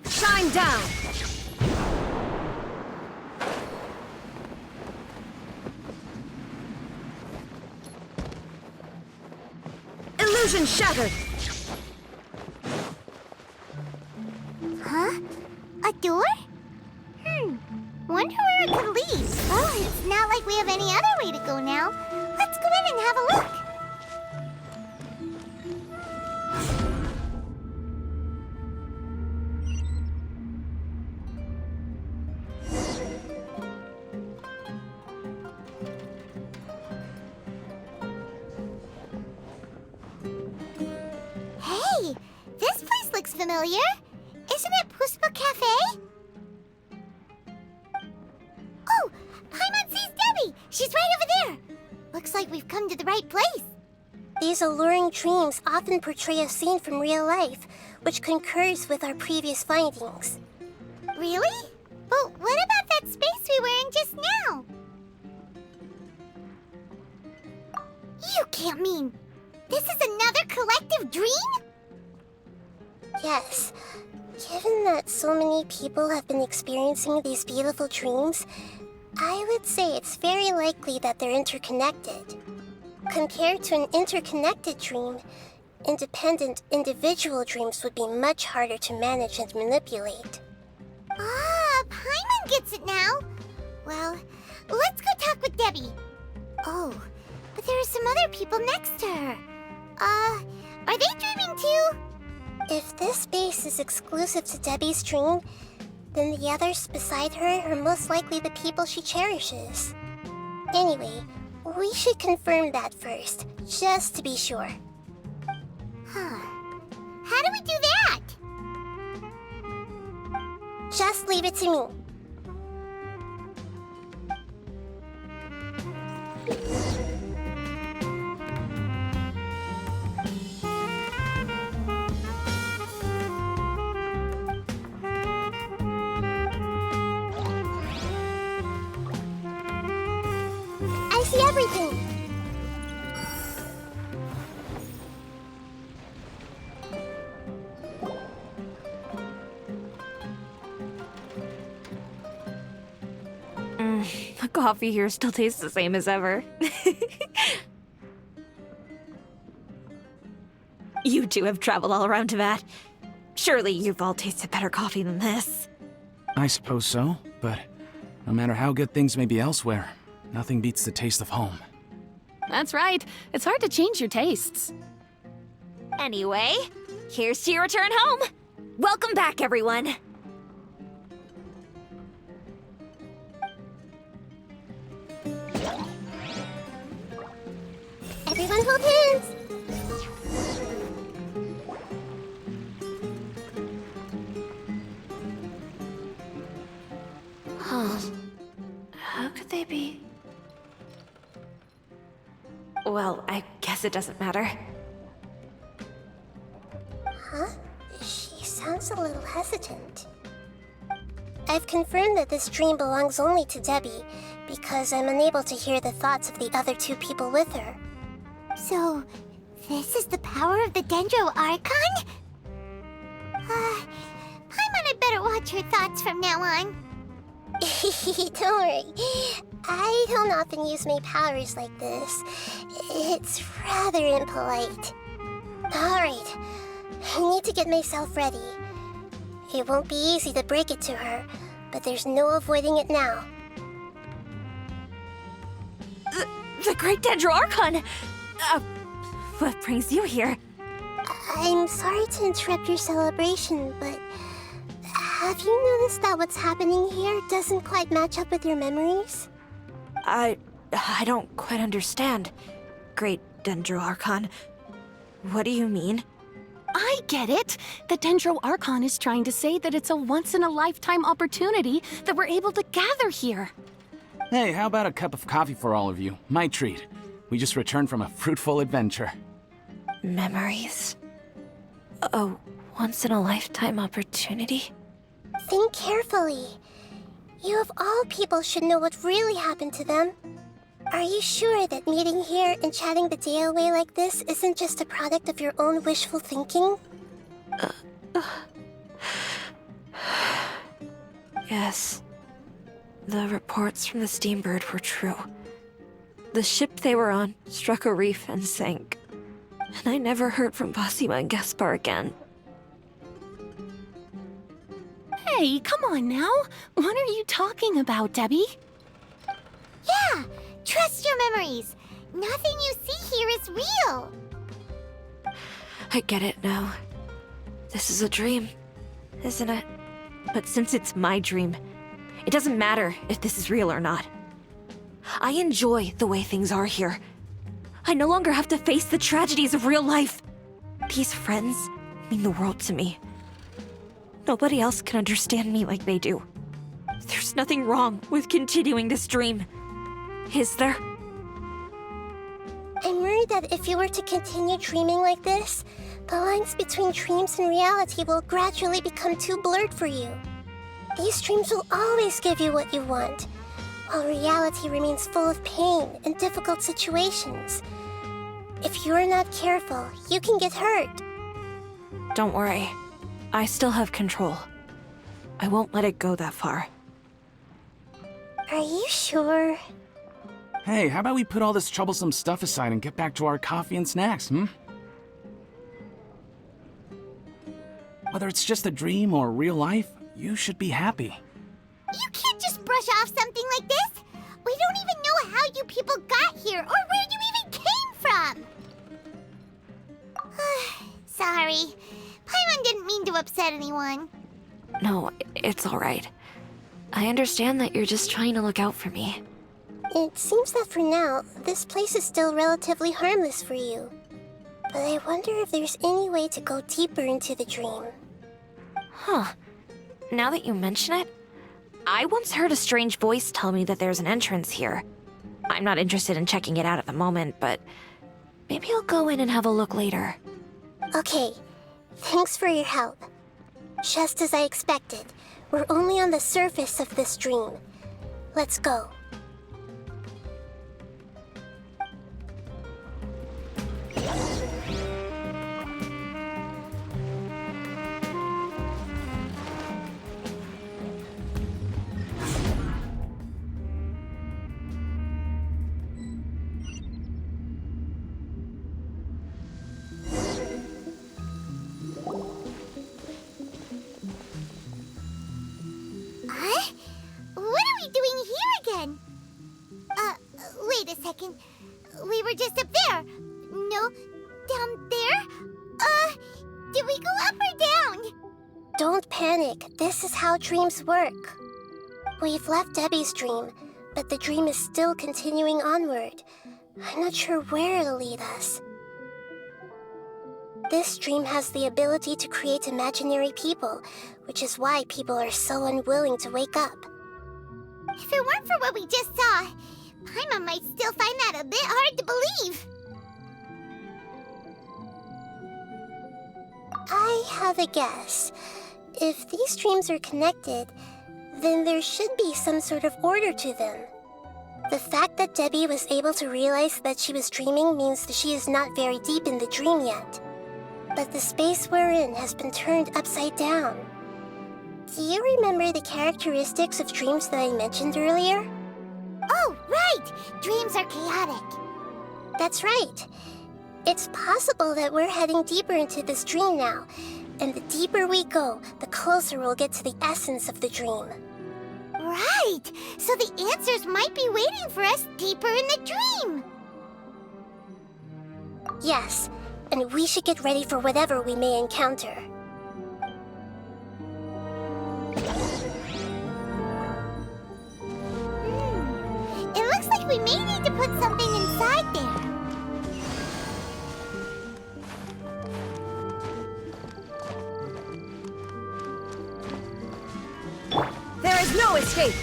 Shine down! Illusion shattered! Huh? A door? we have any other way to go now. Let's go in and have a look. Hey, this place looks familiar. Isn't it Pouce Cafe? Oh, Paimon sees Debbie! She's right over there! Looks like we've come to the right place. These alluring dreams often portray a scene from real life, which concurs with our previous findings. Really? But what about that space we were in just now? You can't mean... this is another collective dream? Yes. Given that so many people have been experiencing these beautiful dreams, I would say it's very likely that they're interconnected. Compared to an interconnected dream, independent individual dreams would be much harder to manage and manipulate. Ah, Paimon gets it now. Well, let's go talk with Debbie. Oh, but there are some other people next to her. Are they dreaming too? If this space is exclusive to Debbie's dream, then the others beside her are most likely the people she cherishes. Anyway, we should confirm that first, just to be sure. Huh. How do we do that? Just leave it to me. I see everything. The coffee here still tastes the same as ever. You two have traveled all around Tibet. Surely you've all tasted better coffee than this. I suppose so, but no matter how good things may be elsewhere, nothing beats the taste of home. That's right. It's hard to change your tastes. Anyway, here's to your return home. Welcome back, everyone. Everyone hold hands. How could they be? Well, I guess it doesn't matter. Huh? She sounds a little hesitant. I've confirmed that this dream belongs only to Debbie, because I'm unable to hear the thoughts of the other two people with her. So, this is the power of the Dendro Archon? Paimon had better watch her thoughts from now on. Don't worry. I don't often use my powers like this. It's rather impolite. Alright, I need to get myself ready. It won't be easy to break it to her, but there's no avoiding it now. The Great Dendro Archon! What brings you here? I'm sorry to interrupt your celebration, but have you noticed that what's happening here doesn't quite match up with your memories? I don't quite understand. Great Dendro Archon. What do you mean? I get it. The Dendro Archon is trying to say that it's a once-in-a-lifetime opportunity that we're able to gather here. Hey, how about a cup of coffee for all of you? My treat. We just returned from a fruitful adventure. Memories? A once-in-a-lifetime opportunity? Think carefully. You of all people should know what really happened to them. Are you sure that meeting here and chatting the day away like this isn't just a product of your own wishful thinking? Yes. The reports from the Steambird were true. The ship they were on struck a reef and sank. And I never heard from Basima and Gaspar again. Hey, come on now. What are you talking about, Debbie? Yeah, memories. Nothing you see here is real. I get it now. This is a dream, isn't it? But since it's my dream, it doesn't matter if this is real or not. I enjoy the way things are here. I no longer have to face the tragedies of real life. These friends mean the world to me. Nobody else can understand me like they do. There's nothing wrong with continuing this dream. Is there? I'm worried that if you were to continue dreaming like this, the lines between dreams and reality will gradually become too blurred for you. These dreams will always give you what you want, while reality remains full of pain and difficult situations. If you're not careful, you can get hurt. Don't worry. I still have control. I won't let it go that far. Are you sure? Hey, how about we put all this troublesome stuff aside and get back to our coffee and snacks, Whether it's just a dream or real life, you should be happy. You can't just brush off something like this. We don't even know how you people got here or where you even came from. Sorry. Paimon didn't mean to upset anyone. No, it's alright. I understand that you're just trying to look out for me. It seems that for now, this place is still relatively harmless for you. But I wonder if there's any way to go deeper into the dream. Huh. Now that you mention it, I once heard a strange voice tell me that there's an entrance here. I'm not interested in checking it out at the moment, but maybe I'll go in and have a look later. Okay, thanks for your help. Just as I expected, we're only on the surface of this dream. Let's go. Wait a second. We were just up there. No, down there? Did we go up or down? Don't panic. This is how dreams work. We've left Debbie's dream, but the dream is still continuing onward. I'm not sure where it'll lead us. This dream has the ability to create imaginary people, which is why people are so unwilling to wake up. If it weren't for what we just saw, Paimon might still find that a bit hard to believe. I have a guess. If these dreams are connected, then there should be some sort of order to them. The fact that Debbie was able to realize that she was dreaming means that she is not very deep in the dream yet. But the space we're in has been turned upside down. Do you remember the characteristics of dreams that I mentioned earlier? Oh, right! Dreams are chaotic. That's right. It's possible that we're heading deeper into this dream now, and the deeper we go, the closer we'll get to the essence of the dream. Right! So the answers might be waiting for us deeper in the dream! Yes, and we should get ready for whatever we may encounter. It looks like we may need to put something inside there. There is no escape!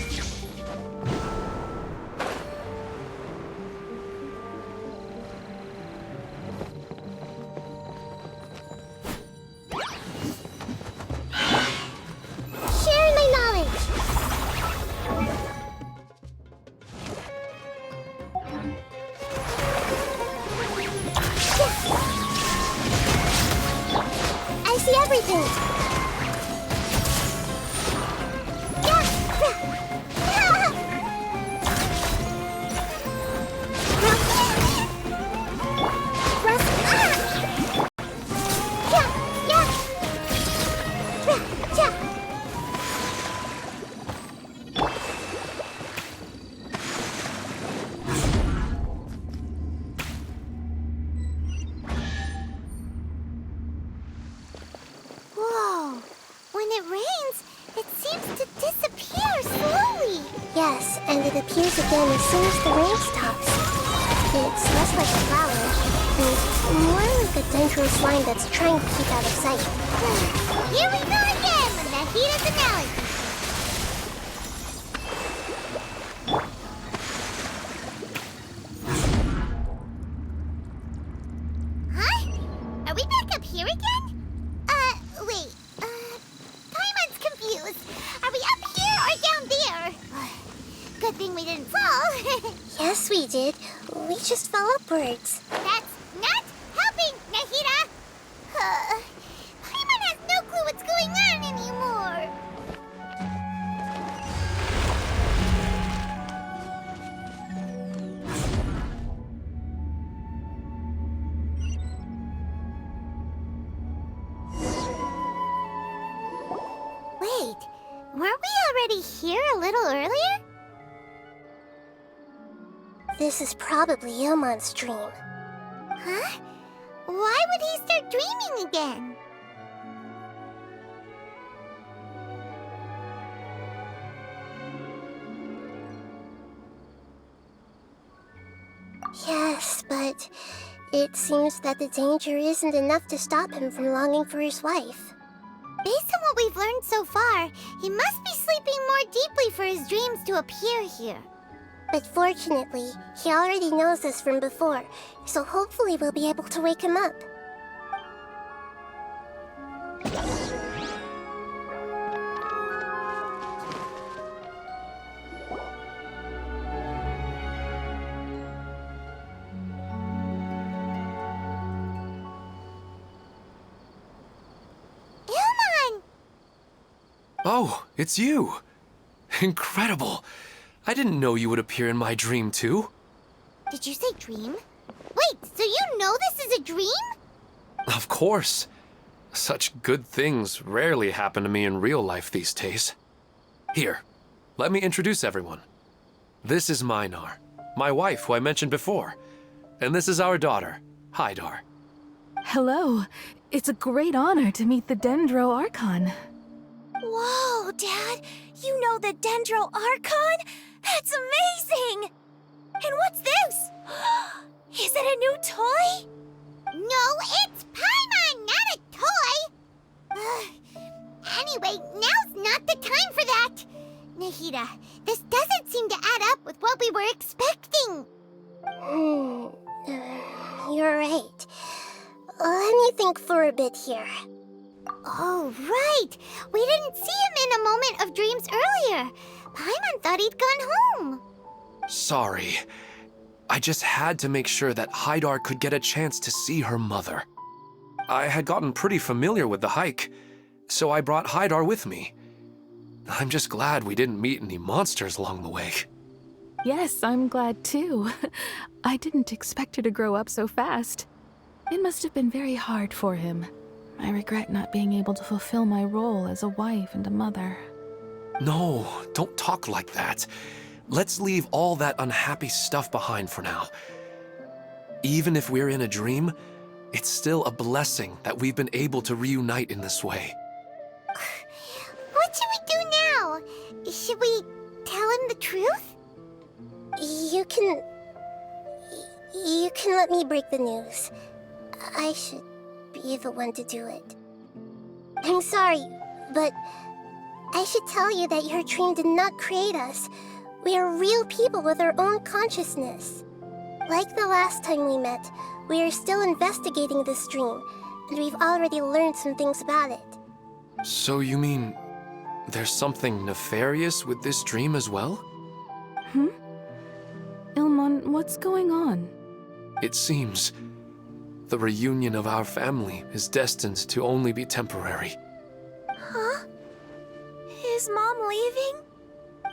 Share my knowledge! I see everything! it appears again as soon as the rain stops. It's less like a flower, and more like a dendro slime that's trying to keep out of sight. Here we go again with Nahida's analogy. Huh? Are we back up here again? Wait. Paimon's confused. Are we up here or down there? Good thing we didn't fall. Yes, we did. We just fell upwards. That's not helping, Nahida! Paimon has no clue what's going on anymore. Wait, weren't we already here a little earlier? This is probably Ilmon's dream. Huh? Why would he start dreaming again? Yes, but it seems that the danger isn't enough to stop him from longing for his wife. Based on what we've learned so far, he must be sleeping more deeply for his dreams to appear here. But fortunately, he already knows us from before, so hopefully we'll be able to wake him up. Ilmon! Oh, it's you! Incredible! I didn't know you would appear in my dream, too. Did you say dream? Wait, so you know this is a dream? Of course. Such good things rarely happen to me in real life these days. Here, let me introduce everyone. This is Minar, my wife who I mentioned before. And this is our daughter, Hydar. Hello. It's a great honor to meet the Dendro Archon. Whoa, Dad! You know the Dendro Archon? That's amazing! And what's this? Is it a new toy? No, it's Paimon, not a toy! Anyway, now's not the time for that! Nahida, this doesn't seem to add up with what we were expecting. You're right. Let me think for a bit here. Oh, right! We didn't see him in a moment of dreams earlier. Paimon thought he'd gone home. Sorry. I just had to make sure that Hydar could get a chance to see her mother. I had gotten pretty familiar with the hike, so I brought Hydar with me. I'm just glad we didn't meet any monsters along the way. Yes, I'm glad too. I didn't expect her to grow up so fast. It must have been very hard for him. I regret not being able to fulfill my role as a wife and a mother. No, don't talk like that. Let's leave all that unhappy stuff behind for now. Even if we're in a dream, it's still a blessing that we've been able to reunite in this way. What should we do now? Should we tell him the truth? You can let me break the news. I should be the one to do it. I'm sorry, but I should tell you that your dream did not create us. We are real people with our own consciousness. Like the last time we met, we are still investigating this dream, and we've already learned some things about it. So you mean there's something nefarious with this dream as well? Ilmon, what's going on? It seems the reunion of our family is destined to only be temporary. Huh? Is Mom leaving?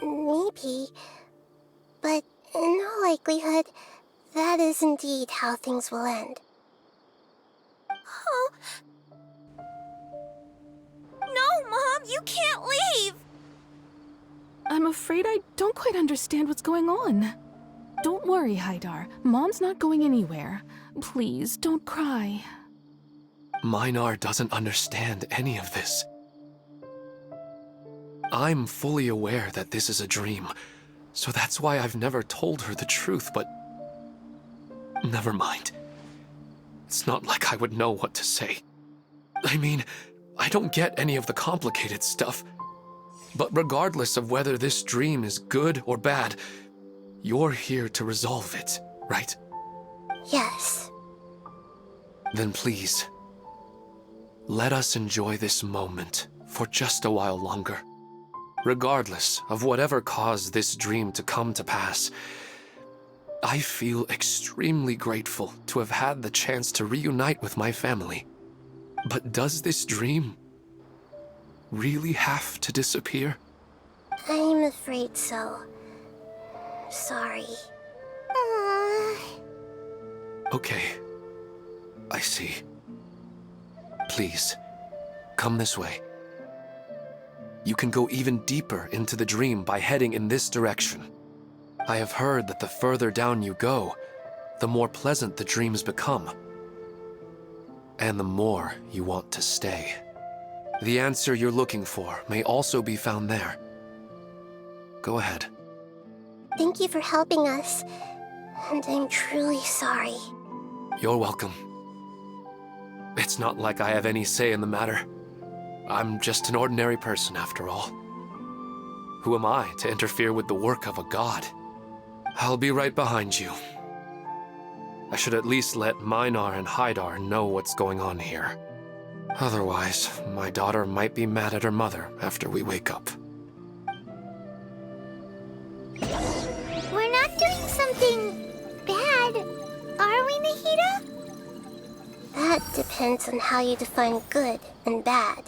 Maybe, but in all likelihood, that is indeed how things will end. Oh. No, Mom, you can't leave! I'm afraid I don't quite understand what's going on. Don't worry, Hydar. Mom's not going anywhere. Please, don't cry. Minar doesn't understand any of this. I'm fully aware that this is a dream, So that's why I've never told her the truth, but... Never mind. It's not like I would know what to say. I mean, I don't get any of the complicated stuff. But regardless of whether this dream is good or bad, you're here to resolve it, right? Yes. Then please, let us enjoy this moment for just a while longer. Regardless of whatever caused this dream to come to pass, I feel extremely grateful to have had the chance to reunite with my family. But does this dream really have to disappear? I'm afraid so. Sorry. Okay, I see. Please, come this way. You can go even deeper into the dream by heading in this direction. I have heard that the further down you go, the more pleasant the dreams become. And the more you want to stay. The answer you're looking for may also be found there. Go ahead. Thank you for helping us, and I'm truly sorry. You're welcome. It's not like I have any say in the matter. I'm just an ordinary person, after all. Who am I to interfere with the work of a god? I'll be right behind you. I should at least let Minar and Haidar know what's going on here. Otherwise, my daughter might be mad at her mother after we wake up. We're not doing something bad, are we, Nahida? That depends on how you define good and bad.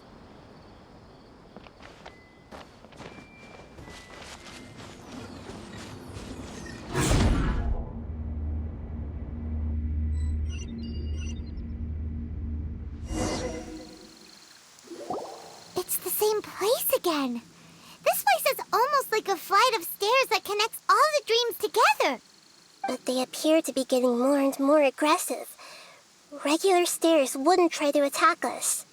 It's the same place again. This place is almost like a flight of stairs that connects all the dreams together. But they appear to be getting more and more aggressive. Regular stairs wouldn't try to attack us.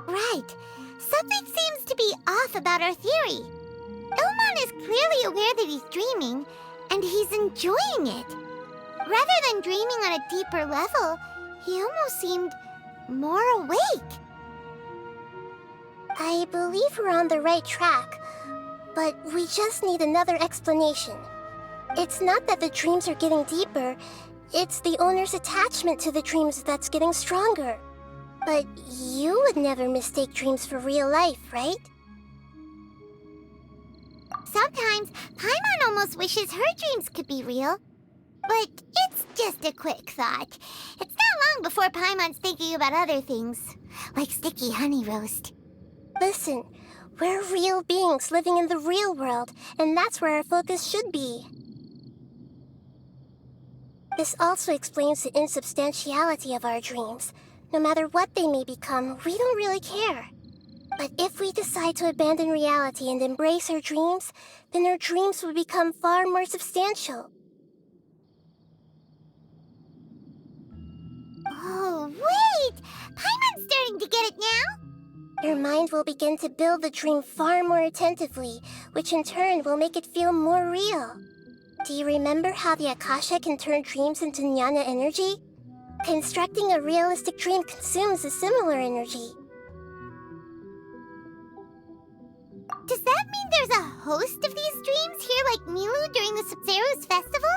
Right. Something seems to be off about our theory. Ilmon is clearly aware that he's dreaming, and he's enjoying it. Rather than dreaming on a deeper level, he almost seemed more awake. I believe we're on the right track, but we just need another explanation. It's not that the dreams are getting deeper, it's the owner's attachment to the dreams that's getting stronger. But you would never mistake dreams for real life, right? Sometimes, Paimon almost wishes her dreams could be real. But it's just a quick thought. It's not long before Paimon's thinking about other things, like sticky honey roast. Listen, we're real beings living in the real world, and that's where our focus should be. This also explains the insubstantiality of our dreams. No matter what they may become, we don't really care. But if we decide to abandon reality and embrace our dreams, then our dreams will become far more substantial. Oh, wait! Paimon's starting to get it now? Your mind will begin to build the dream far more attentively, which in turn will make it feel more real. Do you remember how the Akasha can turn dreams into jnana energy? Constructing a realistic dream consumes a similar energy. Does that mean there's a host of these dreams here like Milu during the Sabzeruz festival?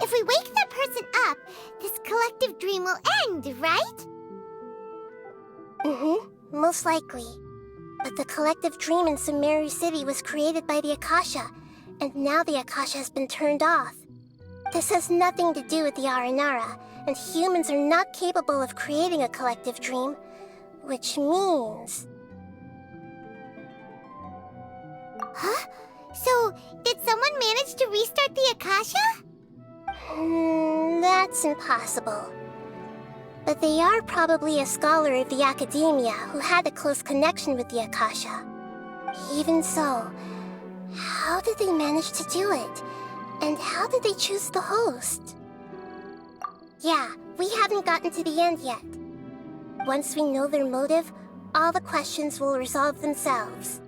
If we wake that person up, this collective dream will end, right? Most likely. But the collective dream in Sumeru City was created by the Akasha, and now the Akasha has been turned off. This has nothing to do with the Aranara, and humans are not capable of creating a collective dream, which means... So, did someone manage to restart the Akasha? That's impossible. But they are probably a scholar of the Academia who had a close connection with the Akasha. Even so, how did they manage to do it? And how did they choose the host? Yeah, we haven't gotten to the end yet. Once we know their motive, all the questions will resolve themselves.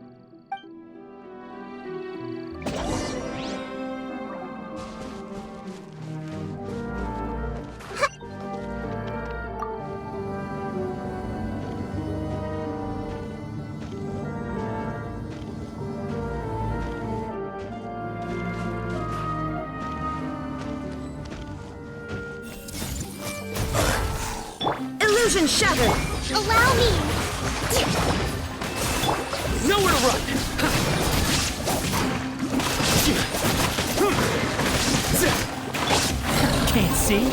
Illusion shattered! Allow me! Nowhere to run! Can't see?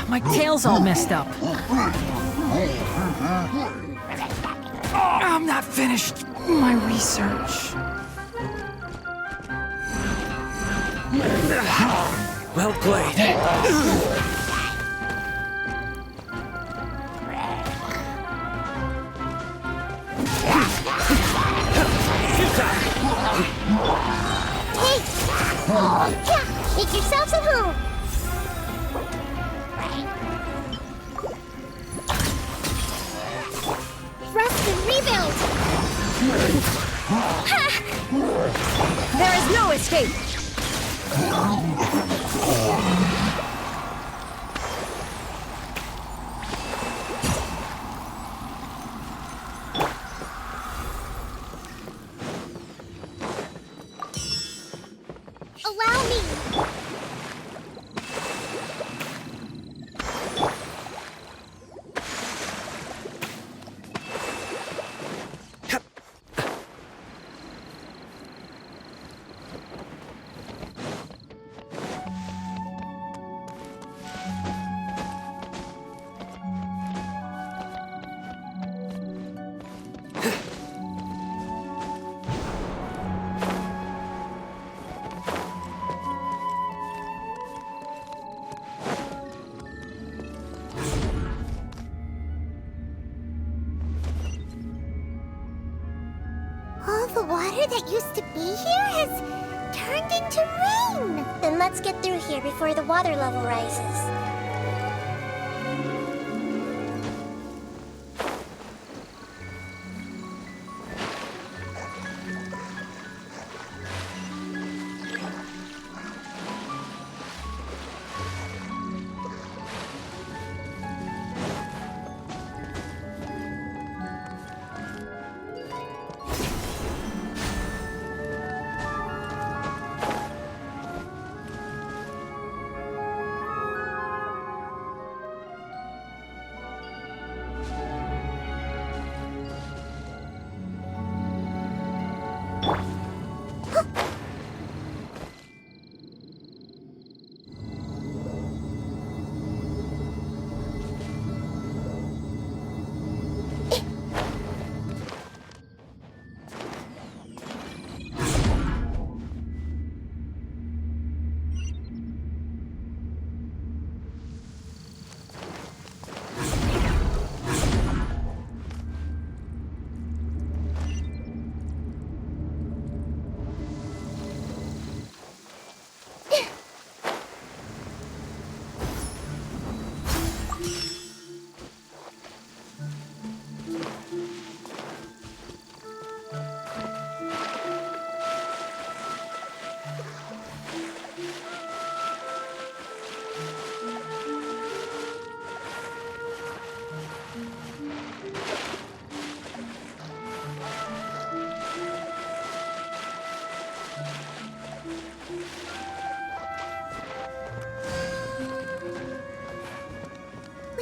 My tail's all messed up. I'm not finished my research. Well played. Hey! Make yourselves at home! Rest and rebuild! There is no escape! Allow me! All the water that used to be here has turned into rain! Then let's get through here before the water level rises.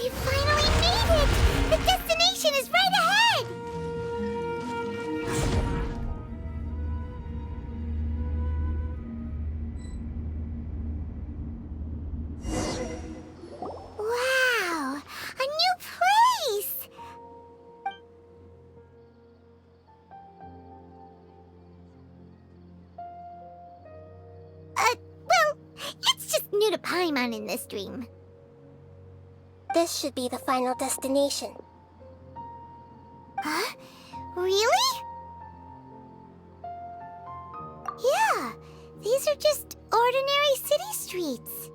We finally made it! The destination is right ahead! Wow! A new place! Well, it's just new to Paimon in this dream. This should be the final destination. Huh? Really? Yeah, these are just ordinary city streets.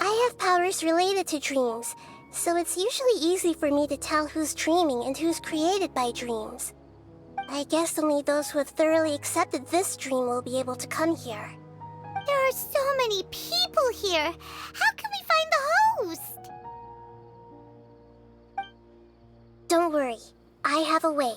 I have powers related to dreams, so it's usually easy for me to tell who's dreaming and who's created by dreams. I guess only those who have thoroughly accepted this dream will be able to come here. There are so many people here. How can we find the host? Don't worry, I have a way.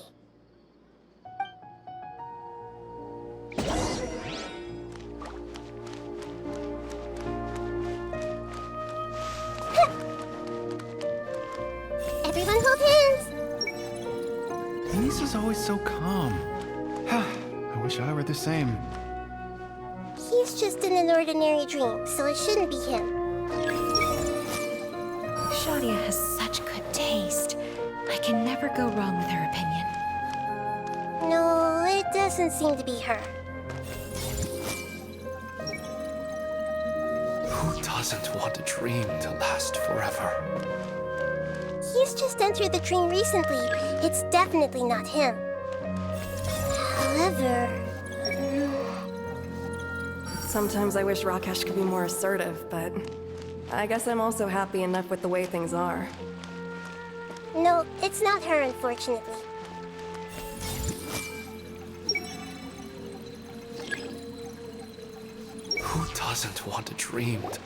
Everyone hold hands! Lisa's always so calm. I wish I were the same. He's just in an ordinary dream, so it shouldn't be him. Shadia has such good taste. I can never go wrong with her opinion. No, it doesn't seem to be her. Who doesn't want a dream to last forever? He's just entered the dream recently. It's definitely not him. However... Sometimes I wish Rakesh could be more assertive, but I guess I'm also happy enough with the way things are. No, it's not her, unfortunately. Who doesn't want a dream to...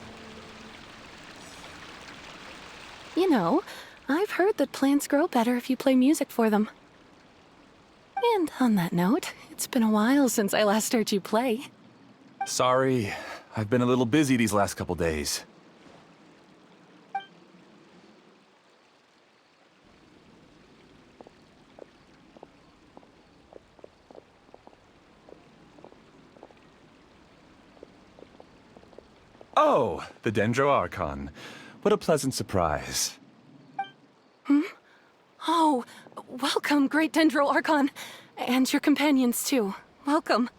You know, I've heard that plants grow better if you play music for them. And on that note, it's been a while since I last heard you play. Sorry, I've been a little busy these last couple days. Oh, the Dendro Archon. What a pleasant surprise. Oh, welcome, great Dendro Archon. And your companions, too. Welcome.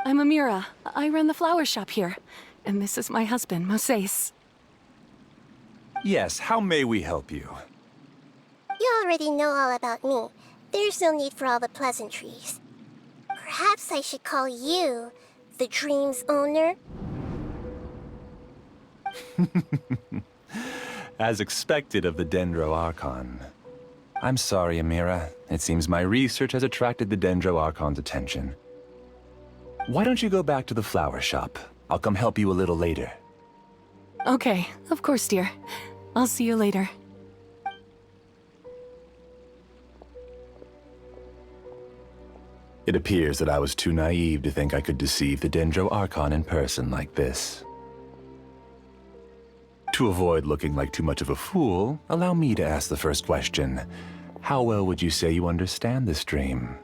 I'm Amira. I run the flower shop here. And this is my husband, Moses. Yes, how may we help you? You already know all about me. There's no need for all the pleasantries. Perhaps I should call you the dream's owner? As expected of the Dendro Archon. I'm sorry, Amira. It seems my research has attracted the Dendro Archon's attention. Why don't you go back to the flower shop? I'll come help you a little later. Okay, of course, dear. I'll see you later. It appears that I was too naive to think I could deceive the Dendro Archon in person like this. To avoid looking like too much of a fool, allow me to ask the first question. How well would you say you understand this dream?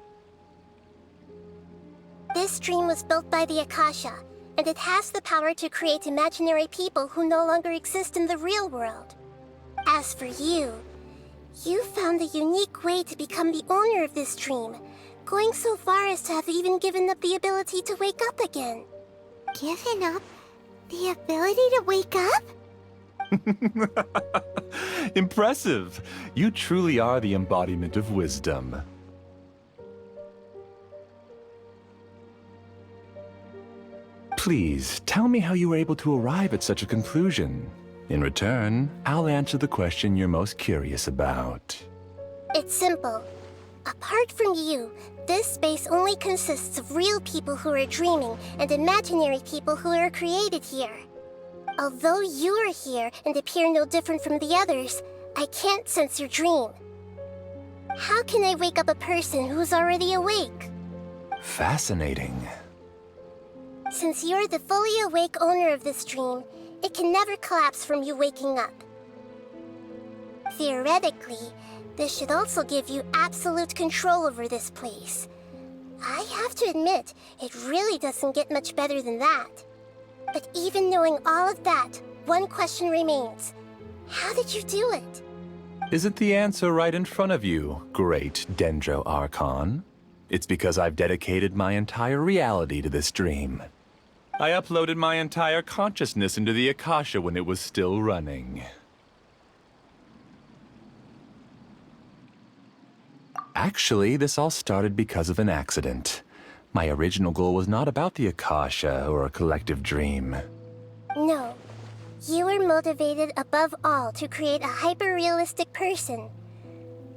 This dream was built by the Akasha, and it has the power to create imaginary people who no longer exist in the real world. As for you, you found a unique way to become the owner of this dream, going so far as to have even given up the ability to wake up again. Given up the ability to wake up? Impressive! You truly are the embodiment of wisdom. Please, tell me how you were able to arrive at such a conclusion. In return, I'll answer the question you're most curious about. It's simple. Apart from you, this space only consists of real people who are dreaming and imaginary people who are created here. Although you are here and appear no different from the others, I can't sense your dream. How can I wake up a person who's already awake? Fascinating. Since you're the fully awake owner of this dream, it can never collapse from you waking up. Theoretically, this should also give you absolute control over this place. I have to admit, it really doesn't get much better than that. But even knowing all of that, one question remains. How did you do it? Isn't the answer right in front of you, great Dendro Archon? It's because I've dedicated my entire reality to this dream. I uploaded my entire consciousness into the Akasha when it was still running. Actually, this all started because of an accident. My original goal was not about the Akasha or a collective dream. No. You were motivated above all to create a hyper-realistic person.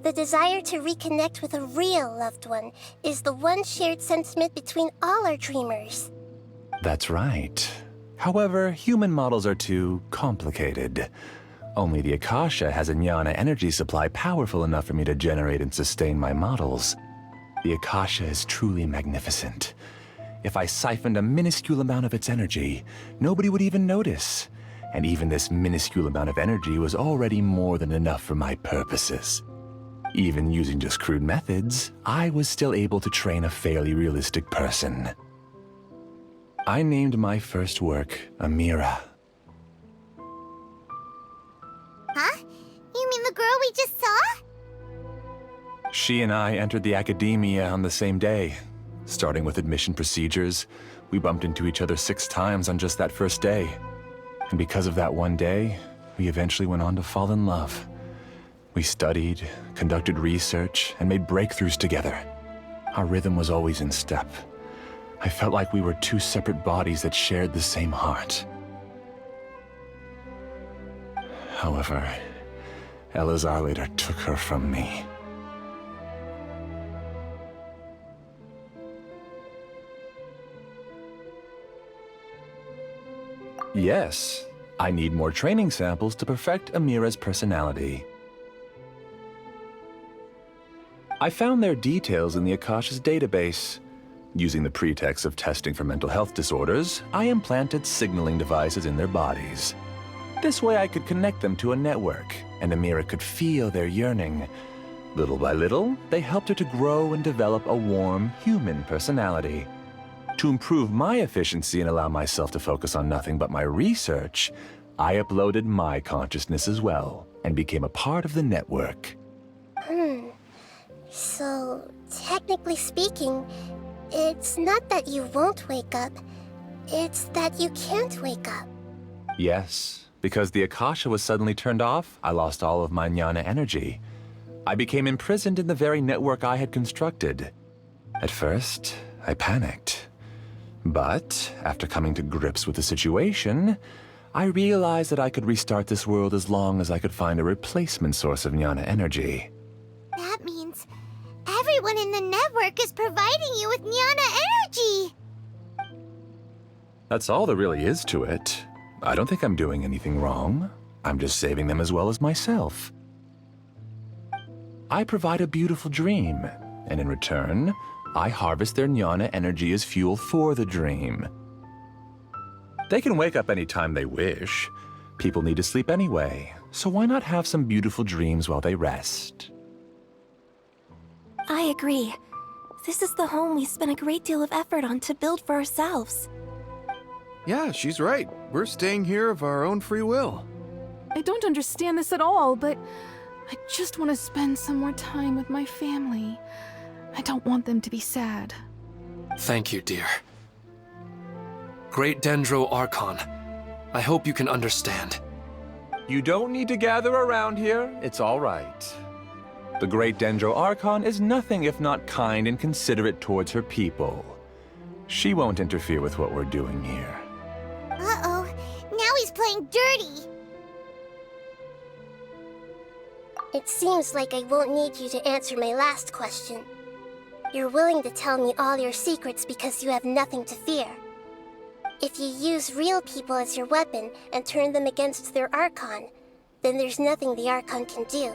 The desire to reconnect with a real loved one is the one shared sentiment between all our dreamers. That's right. However, human models are too complicated. Only the Akasha has a jnana energy supply powerful enough for me to generate and sustain my models. The Akasha is truly magnificent. If I siphoned a minuscule amount of its energy, nobody would even notice. And even this minuscule amount of energy was already more than enough for my purposes. Even using just crude methods, I was still able to train a fairly realistic person. I named my first work Amira. Huh? You mean the girl we just saw? She and I entered the academia on the same day. Starting with admission procedures, we bumped into each other 6 times on just that first day. And because of that one day, we eventually went on to fall in love. We studied, conducted research, and made breakthroughs together. Our rhythm was always in step. I felt like we were 2 separate bodies that shared the same heart. However, Elazar later took her from me. Yes, I need more training samples to perfect Amira's personality. I found their details in the Akasha's database. Using the pretext of testing for mental health disorders, I implanted signaling devices in their bodies. This way I could connect them to a network, and Amira could feel their yearning. Little by little, they helped her to grow and develop a warm, human personality. To improve my efficiency and allow myself to focus on nothing but my research, I uploaded my consciousness as well, and became a part of the network. So, technically speaking, it's not that you won't wake up, it's that you can't wake up. Yes, because the Akasha was suddenly turned off, I lost all of my jnana energy. I became imprisoned in the very network I had constructed. At first, I panicked. But, after coming to grips with the situation, I realized that I could restart this world as long as I could find a replacement source of jnana energy. That means everyone in the network is providing you with jnana energy! That's all there really is to it. I don't think I'm doing anything wrong. I'm just saving them as well as myself. I provide a beautiful dream, and in return, I harvest their jnana energy as fuel for the dream. They can wake up any time they wish. People need to sleep anyway, so why not have some beautiful dreams while they rest? I agree. This is the home we spent a great deal of effort on to build for ourselves. Yeah, she's right. We're staying here of our own free will. I don't understand this at all, but I just want to spend some more time with my family. I don't want them to be sad. Thank you, dear. Great Dendro Archon, I hope you can understand. You don't need to gather around here. It's all right. The great Dendro Archon is nothing if not kind and considerate towards her people. She won't interfere with what we're doing here. Uh-oh, now he's playing dirty! It seems like I won't need you to answer my last question. You're willing to tell me all your secrets because you have nothing to fear. If you use real people as your weapon and turn them against their Archon, then there's nothing the Archon can do.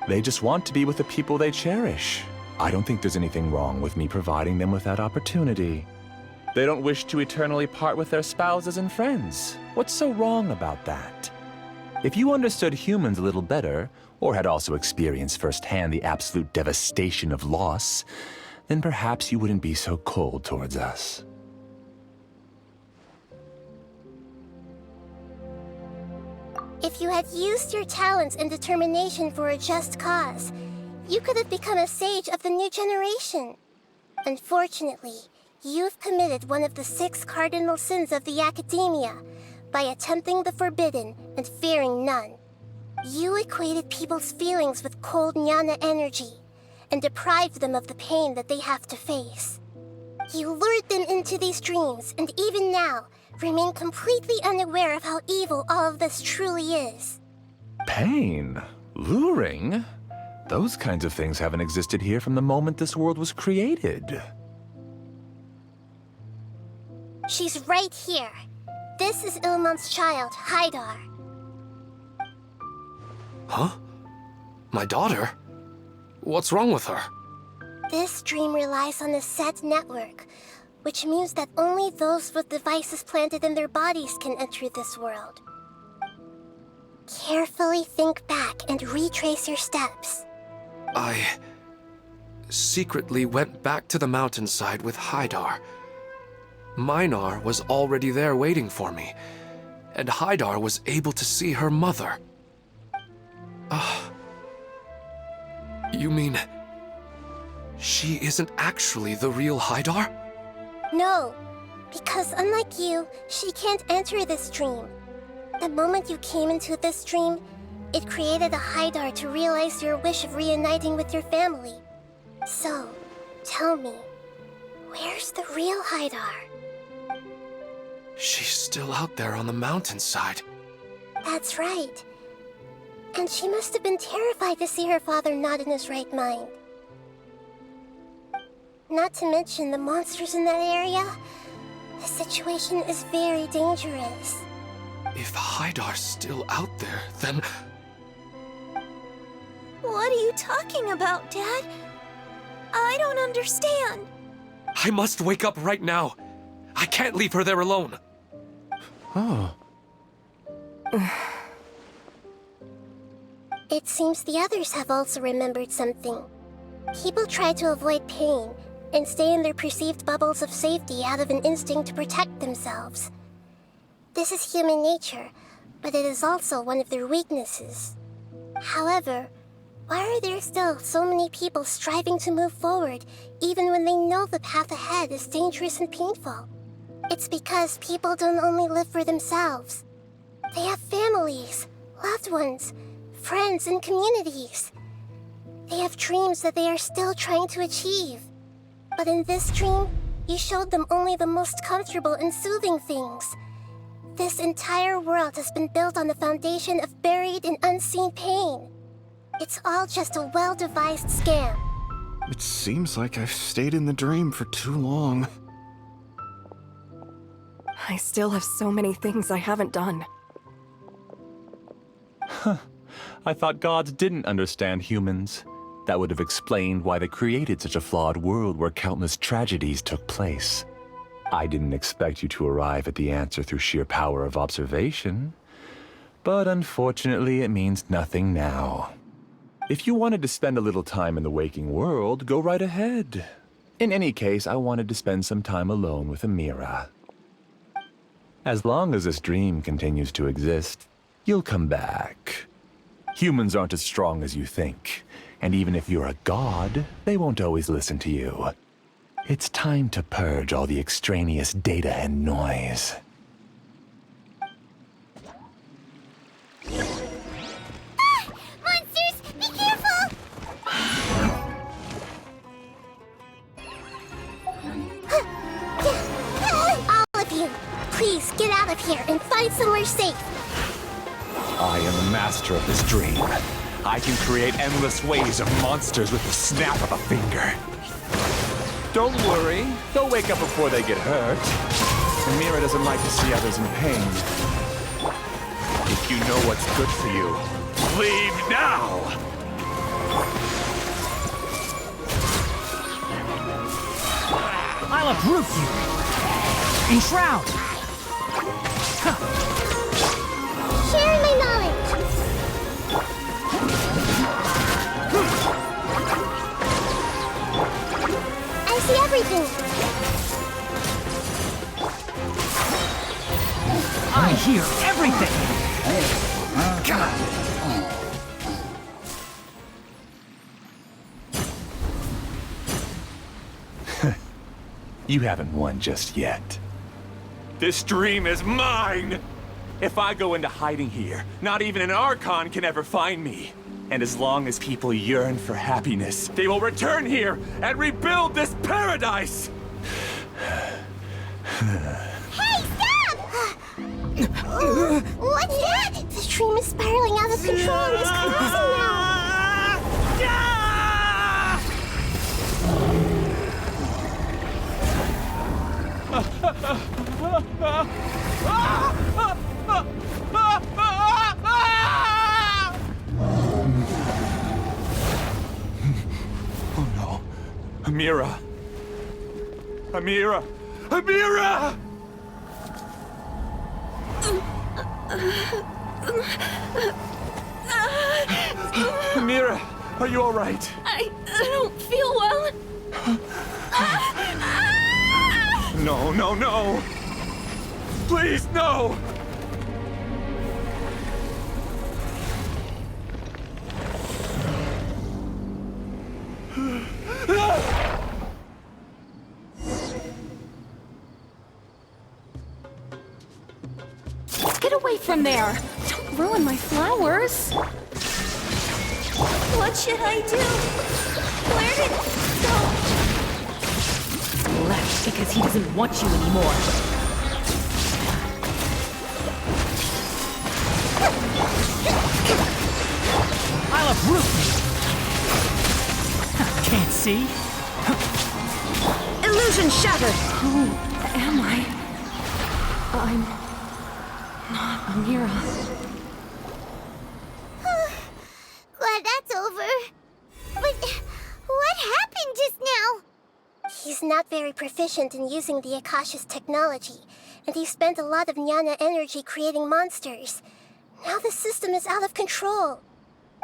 They just want to be with the people they cherish. I don't think there's anything wrong with me providing them with that opportunity. They don't wish to eternally part with their spouses and friends. What's so wrong about that? If you understood humans a little better, or had also experienced firsthand the absolute devastation of loss, then perhaps you wouldn't be so cold towards us. If you had used your talents and determination for a just cause, you could have become a sage of the new generation. Unfortunately, you've committed one of the 6 cardinal sins of the Academia by attempting the forbidden and fearing none. You equated people's feelings with cold jnana energy and deprived them of the pain that they have to face. You lured them into these dreams, and even now, remain completely unaware of how evil all of this truly is. Pain? Luring? Those kinds of things haven't existed here from the moment this world was created. She's right here. This is Ilmon's child, Haidar. Huh? My daughter? What's wrong with her? This dream relies on the set network, which means that only those with devices planted in their bodies can enter this world. Carefully think back and retrace your steps. I secretly went back to the mountainside with Haidar. Minar was already there waiting for me, and Haidar was able to see her mother. You mean she isn't actually the real Haidar? No, because unlike you, she can't enter this dream. The moment you came into this dream, it created a Haidar to realize your wish of reuniting with your family. So, tell me, where's the real Haidar? She's still out there on the mountainside. That's right. And she must have been terrified to see her father not in his right mind. Not to mention the monsters in that area. The situation is very dangerous. If Haidar's still out there, then... What are you talking about, Dad? I don't understand. I must wake up right now. I can't leave her there alone. Oh. It seems the others have also remembered something. People try to avoid pain and stay in their perceived bubbles of safety out of an instinct to protect themselves. This is human nature, but it is also one of their weaknesses. However, why are there still so many people striving to move forward even when they know the path ahead is dangerous and painful? It's because people don't only live for themselves. They have families, loved ones, friends, and communities. They have dreams that they are still trying to achieve. But in this dream, you showed them only the most comfortable and soothing things. This entire world has been built on the foundation of buried and unseen pain. It's all just a well-devised scam. It seems like I've stayed in the dream for too long. I still have so many things I haven't done. I thought gods didn't understand humans. That would have explained why they created such a flawed world where countless tragedies took place. I didn't expect you to arrive at the answer through sheer power of observation. But unfortunately, it means nothing now. If you wanted to spend a little time in the waking world, go right ahead. In any case, I wanted to spend some time alone with Amira. As long as this dream continues to exist, you'll come back. Humans aren't as strong as you think. And even if you're a god, they won't always listen to you. It's time to purge all the extraneous data and noise. Monsters, be careful! All of you, please get out of here and find somewhere safe. I am the master of this dream. I can create endless waves of monsters with the snap of a finger. Don't worry, they'll wake up before they get hurt. Amira doesn't like to see others in pain. If you know what's good for you, leave now! I'll uproot you! Enshroud! Sharing my knowledge! You haven't won just yet. This dream is mine! If I go into hiding here, not even an Archon can ever find me. And as long as people yearn for happiness, they will return here and rebuild this paradise! Hey, stop! What's that? The dream is spiraling out of control and is collapsing now. Oh no. Amira! Amira! Amira! Amira, are you all right? I don't feel well. No, no, no! Please, no! Get away from there! Don't ruin my flowers! What should I do? Where did it go? Left because he doesn't want you anymore. I'll uproot you! Can't see? Illusion shattered! Who am I? I'm not Amira. Glad that's over. But what happened just now? He's not very proficient in using the Akasha's technology, and he spent a lot of jnana energy creating monsters. Now the system is out of control.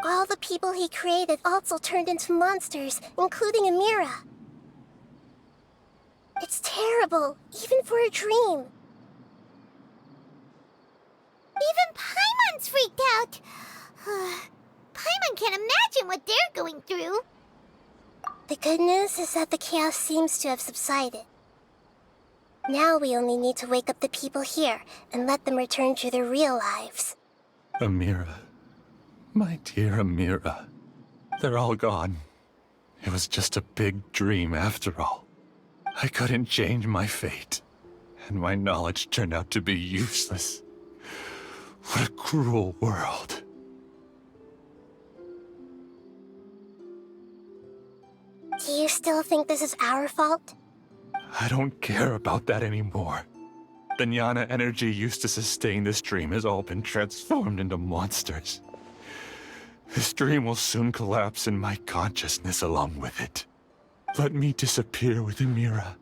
All the people he created also turned into monsters, including Amira. It's terrible, even for a dream. Even Paimon's freaked out. Paimon can't imagine what they're going through. The good news is that the chaos seems to have subsided. Now we only need to wake up the people here and let them return to their real lives. Amira. My dear Amira. They're all gone. It was just a big dream after all. I couldn't change my fate, and my knowledge turned out to be useless. What a cruel world. Do you still think this is our fault? I don't care about that anymore. The jnana energy used to sustain this dream has all been transformed into monsters. This dream will soon collapse and my consciousness along with it. Let me disappear with Amira.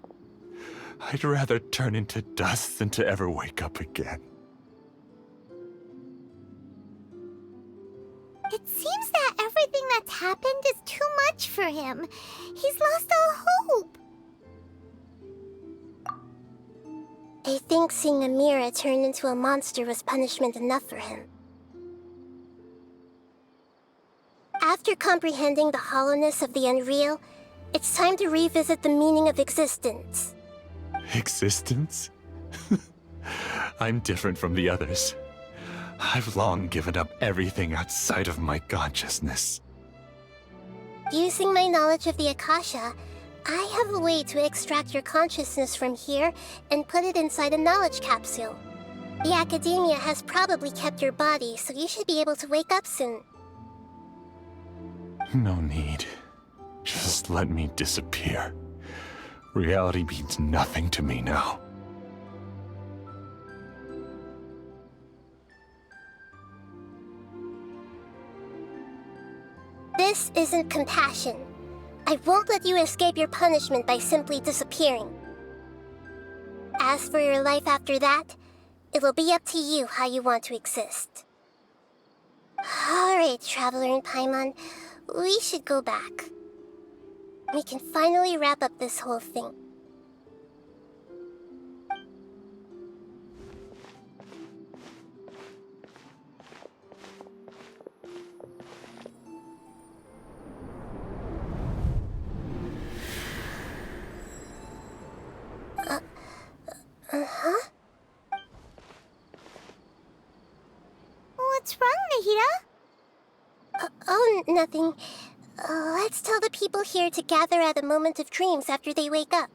I'd rather turn into dust than to ever wake up again. It seems that everything that's happened is too much for him. He's lost all hope. I think seeing Amira turn into a monster was punishment enough for him. After comprehending the hollowness of the unreal, it's time to revisit the meaning of existence. Existence? I'm different from the others. I've long given up everything outside of my consciousness. Using my knowledge of the Akasha, I have a way to extract your consciousness from here and put it inside a knowledge capsule. The Academia has probably kept your body, so you should be able to wake up soon. No need. Just let me disappear. Reality means nothing to me now. This isn't compassion. I won't let you escape your punishment by simply disappearing. As for your life after that, it'll be up to you how you want to exist. Alright, Traveler and Paimon, we should go back. We can finally wrap up this whole thing. Nahida? Oh, nothing. Let's tell the people here to gather at a moment of dreams after they wake up.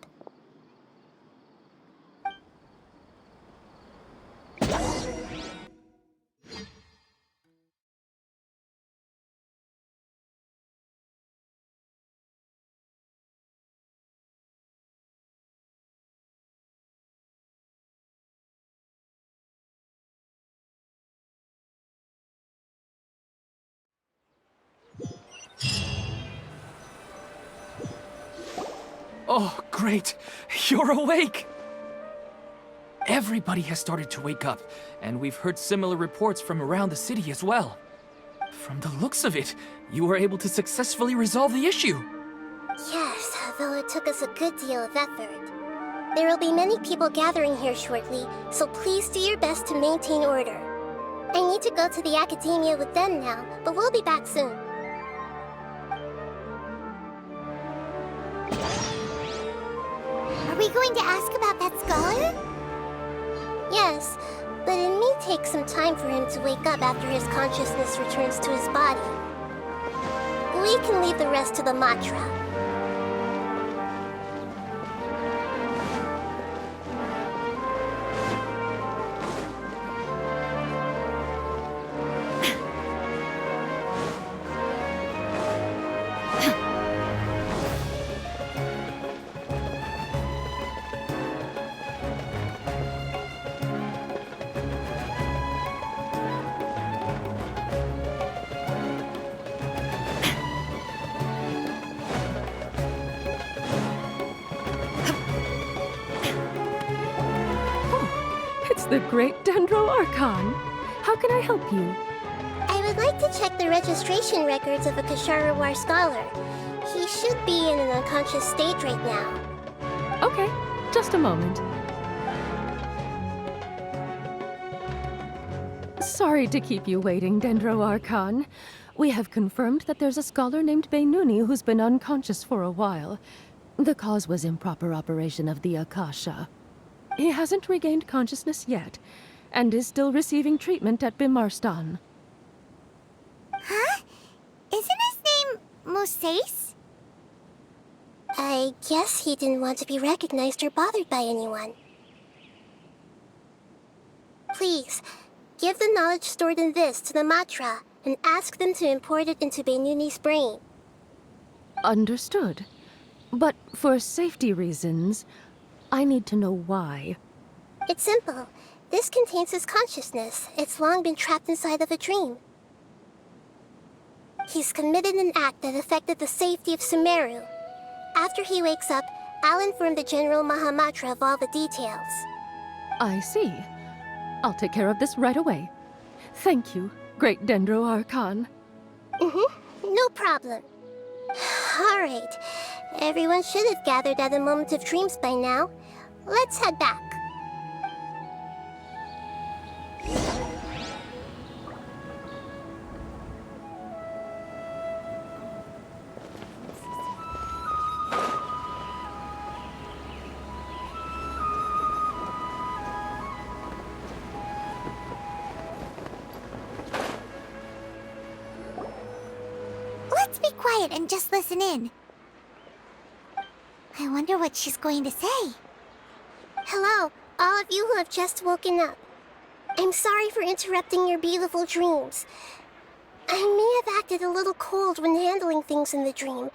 Oh, great! You're awake! Everybody has started to wake up, and we've heard similar reports from around the city as well. From the looks of it, you were able to successfully resolve the issue. Yes, though it took us a good deal of effort. There will be many people gathering here shortly, so please do your best to maintain order. I need to go to the academia with them now, but we'll be back soon. Are we going to ask about that scholar? Yes, but it may take some time for him to wake up after his consciousness returns to his body. We can leave the rest to the mantra. The great Dendro Archon. How can I help you? I would like to check the registration records of a Kasharawar scholar. He should be in an unconscious state right now. Okay, just a moment. Sorry to keep you waiting, Dendro Archon. We have confirmed that there's a scholar named Benuni who's been unconscious for a while. The cause was improper operation of the Akasha. He hasn't regained consciousness yet, and is still receiving treatment at Bimarstan. Huh? Isn't his name Moses? I guess he didn't want to be recognized or bothered by anyone. Please, give the knowledge stored in this to the Matra, and ask them to import it into Benuni's brain. Understood. But for safety reasons, I need to know why. It's simple. This contains his consciousness. It's long been trapped inside of a dream. He's committed an act that affected the safety of Sumeru. After he wakes up, I'll inform the General Mahamatra of all the details. I see. I'll take care of this right away. Thank you, great Dendro Archon. No problem. All right. Everyone should have gathered at a moment of dreams by now. Let's head back. Let's be quiet and just listen in. I wonder what she's going to say. Hello, all of you who have just woken up. I'm sorry for interrupting your beautiful dreams. I may have acted a little cold when handling things in the dream.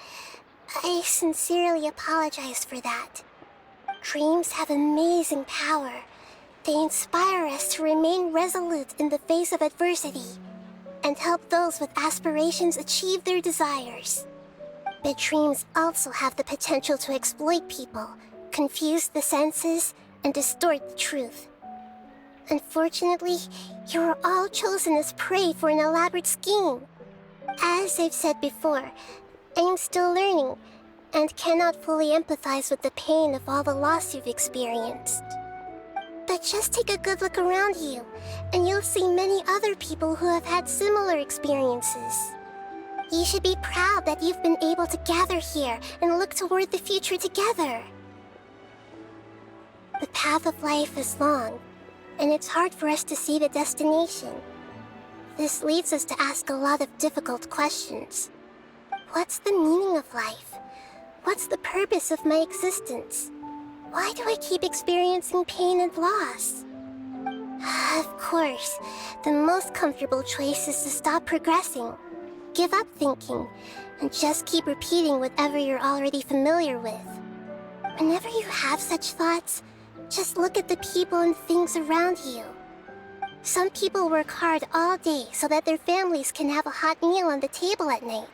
I sincerely apologize for that. Dreams have amazing power. They inspire us to remain resolute in the face of adversity, and help those with aspirations achieve their desires. But dreams also have the potential to exploit people, confuse the senses, and distort the truth. Unfortunately, you are all chosen as prey for an elaborate scheme. As I've said before, I am still learning, and cannot fully empathize with the pain of all the loss you've experienced. But just take a good look around you, and you'll see many other people who have had similar experiences. You should be proud that you've been able to gather here and look toward the future together. The path of life is long, and it's hard for us to see the destination. This leads us to ask a lot of difficult questions. What's the meaning of life? What's the purpose of my existence? Why do I keep experiencing pain and loss? Of course, the most comfortable choice is to stop progressing, give up thinking, and just keep repeating whatever you're already familiar with. Whenever you have such thoughts, just look at the people and things around you. Some people work hard all day so that their families can have a hot meal on the table at night.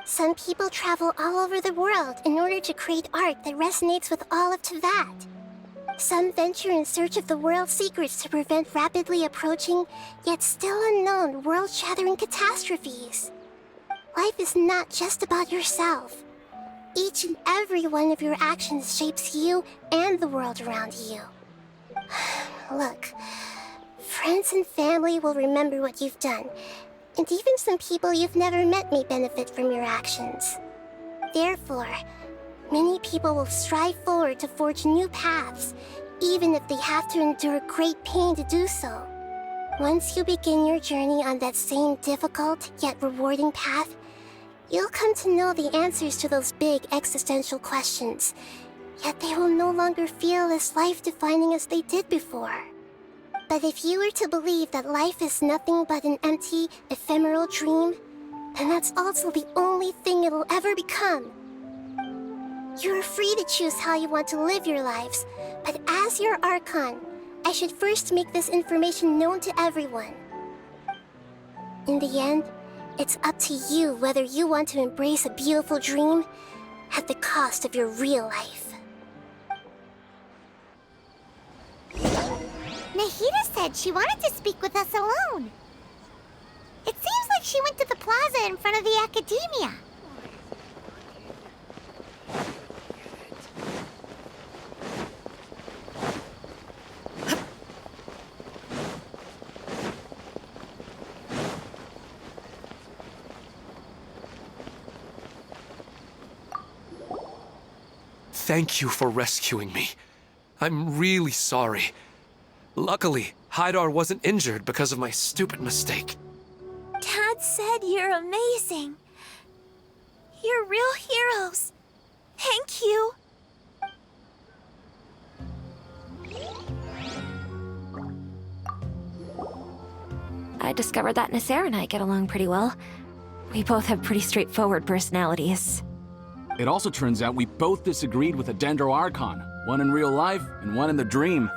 Some people travel all over the world in order to create art that resonates with all of Teyvat. Some venture in search of the world's secrets to prevent rapidly approaching, yet still unknown, world-shattering catastrophes. Life is not just about yourself. Each and every one of your actions shapes you and the world around you. Look, friends and family will remember what you've done, and even some people you've never met may benefit from your actions. Therefore, many people will strive forward to forge new paths, even if they have to endure great pain to do so. Once you begin your journey on that same difficult yet rewarding path, you'll come to know the answers to those big existential questions, yet they will no longer feel as life-defining as they did before. But if you were to believe that life is nothing but an empty, ephemeral dream, then that's also the only thing it'll ever become. You are free to choose how you want to live your lives, but as your Archon, I should first make this information known to everyone. In the end, it's up to you whether you want to embrace a beautiful dream at the cost of your real life. Nahida said she wanted to speak with us alone. It seems like she went to the plaza in front of the academia. Thank you for rescuing me. I'm really sorry. Luckily, Haidar wasn't injured because of my stupid mistake. Dad said you're amazing. You're real heroes. Thank you. I discovered that Nasser and I get along pretty well. We both have pretty straightforward personalities. It also turns out we both disagreed with a Dendro Archon. One in real life, and one in the dream.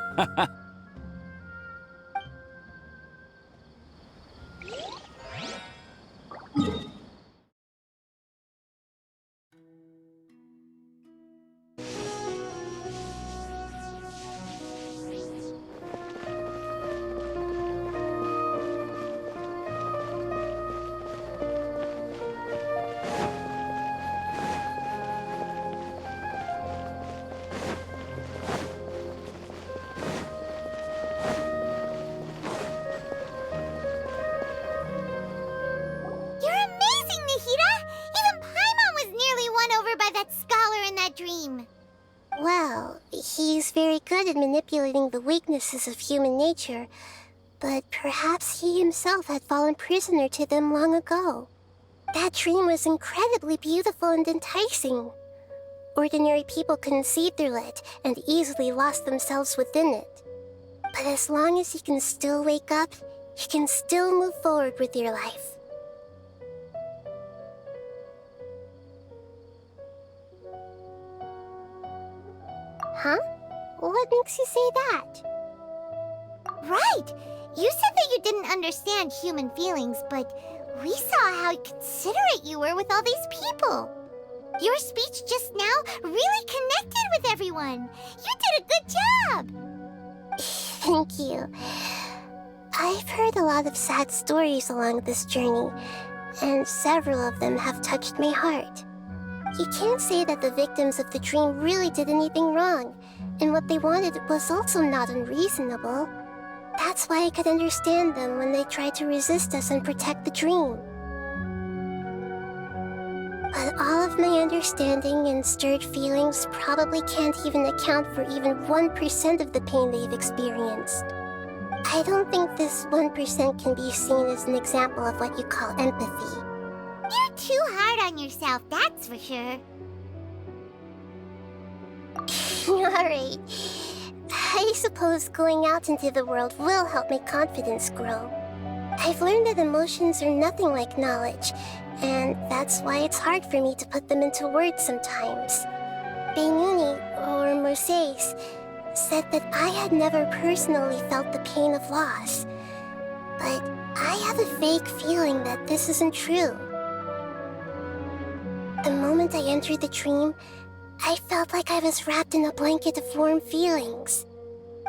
Well, he's very good at manipulating the weaknesses of human nature, but perhaps he himself had fallen prisoner to them long ago. That dream was incredibly beautiful and enticing. Ordinary people couldn't see through it and easily lost themselves within it. But as long as you can still wake up, you can still move forward with your life. Huh? What makes you say that? Right! You said that you didn't understand human feelings, but we saw how considerate you were with all these people. Your speech just now really connected with everyone. You did a good job! Thank you. I've heard a lot of sad stories along this journey, and several of them have touched my heart. You can't say that the victims of the dream really did anything wrong, and what they wanted was also not unreasonable. That's why I could understand them when they tried to resist us and protect the dream. But all of my understanding and stirred feelings probably can't even account for even 1% of the pain they've experienced. I don't think this 1% can be seen as an example of what you call empathy. You're too hard on yourself, that's for sure. Alright. I suppose going out into the world will help my confidence grow. I've learned that emotions are nothing like knowledge, and that's why it's hard for me to put them into words sometimes. Benuni, or Moses, said that I had never personally felt the pain of loss. But I have a vague feeling that this isn't true. The moment I entered the dream, I felt like I was wrapped in a blanket of warm feelings.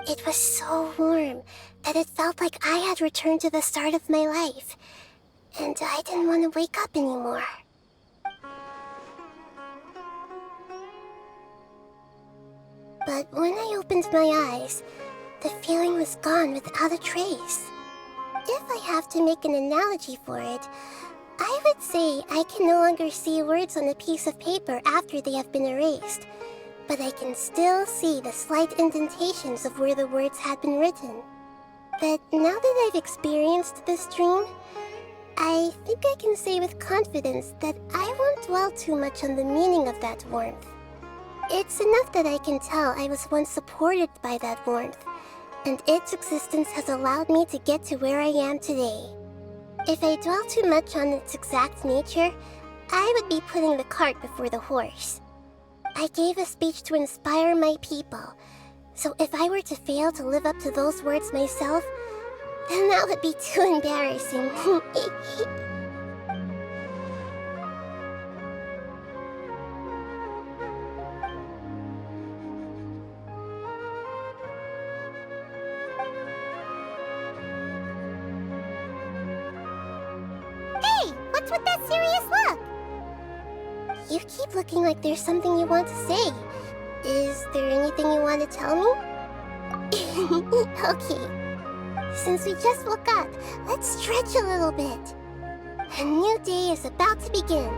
It was so warm that it felt like I had returned to the start of my life, and I didn't want to wake up anymore. But when I opened my eyes, the feeling was gone without a trace. If I have to make an analogy for it, I would say I can no longer see words on a piece of paper after they have been erased, but I can still see the slight indentations of where the words had been written. But now that I've experienced this dream, I think I can say with confidence that I won't dwell too much on the meaning of that warmth. It's enough that I can tell I was once supported by that warmth, and its existence has allowed me to get to where I am today. If I dwell too much on its exact nature, I would be putting the cart before the horse. I gave a speech to inspire my people, so if I were to fail to live up to those words myself, then that would be too embarrassing. Hey, what's with that serious look? You keep looking like there's something you want to say. Is there anything you want to tell me? Okay. Since we just woke up, let's stretch a little bit. A new day is about to begin.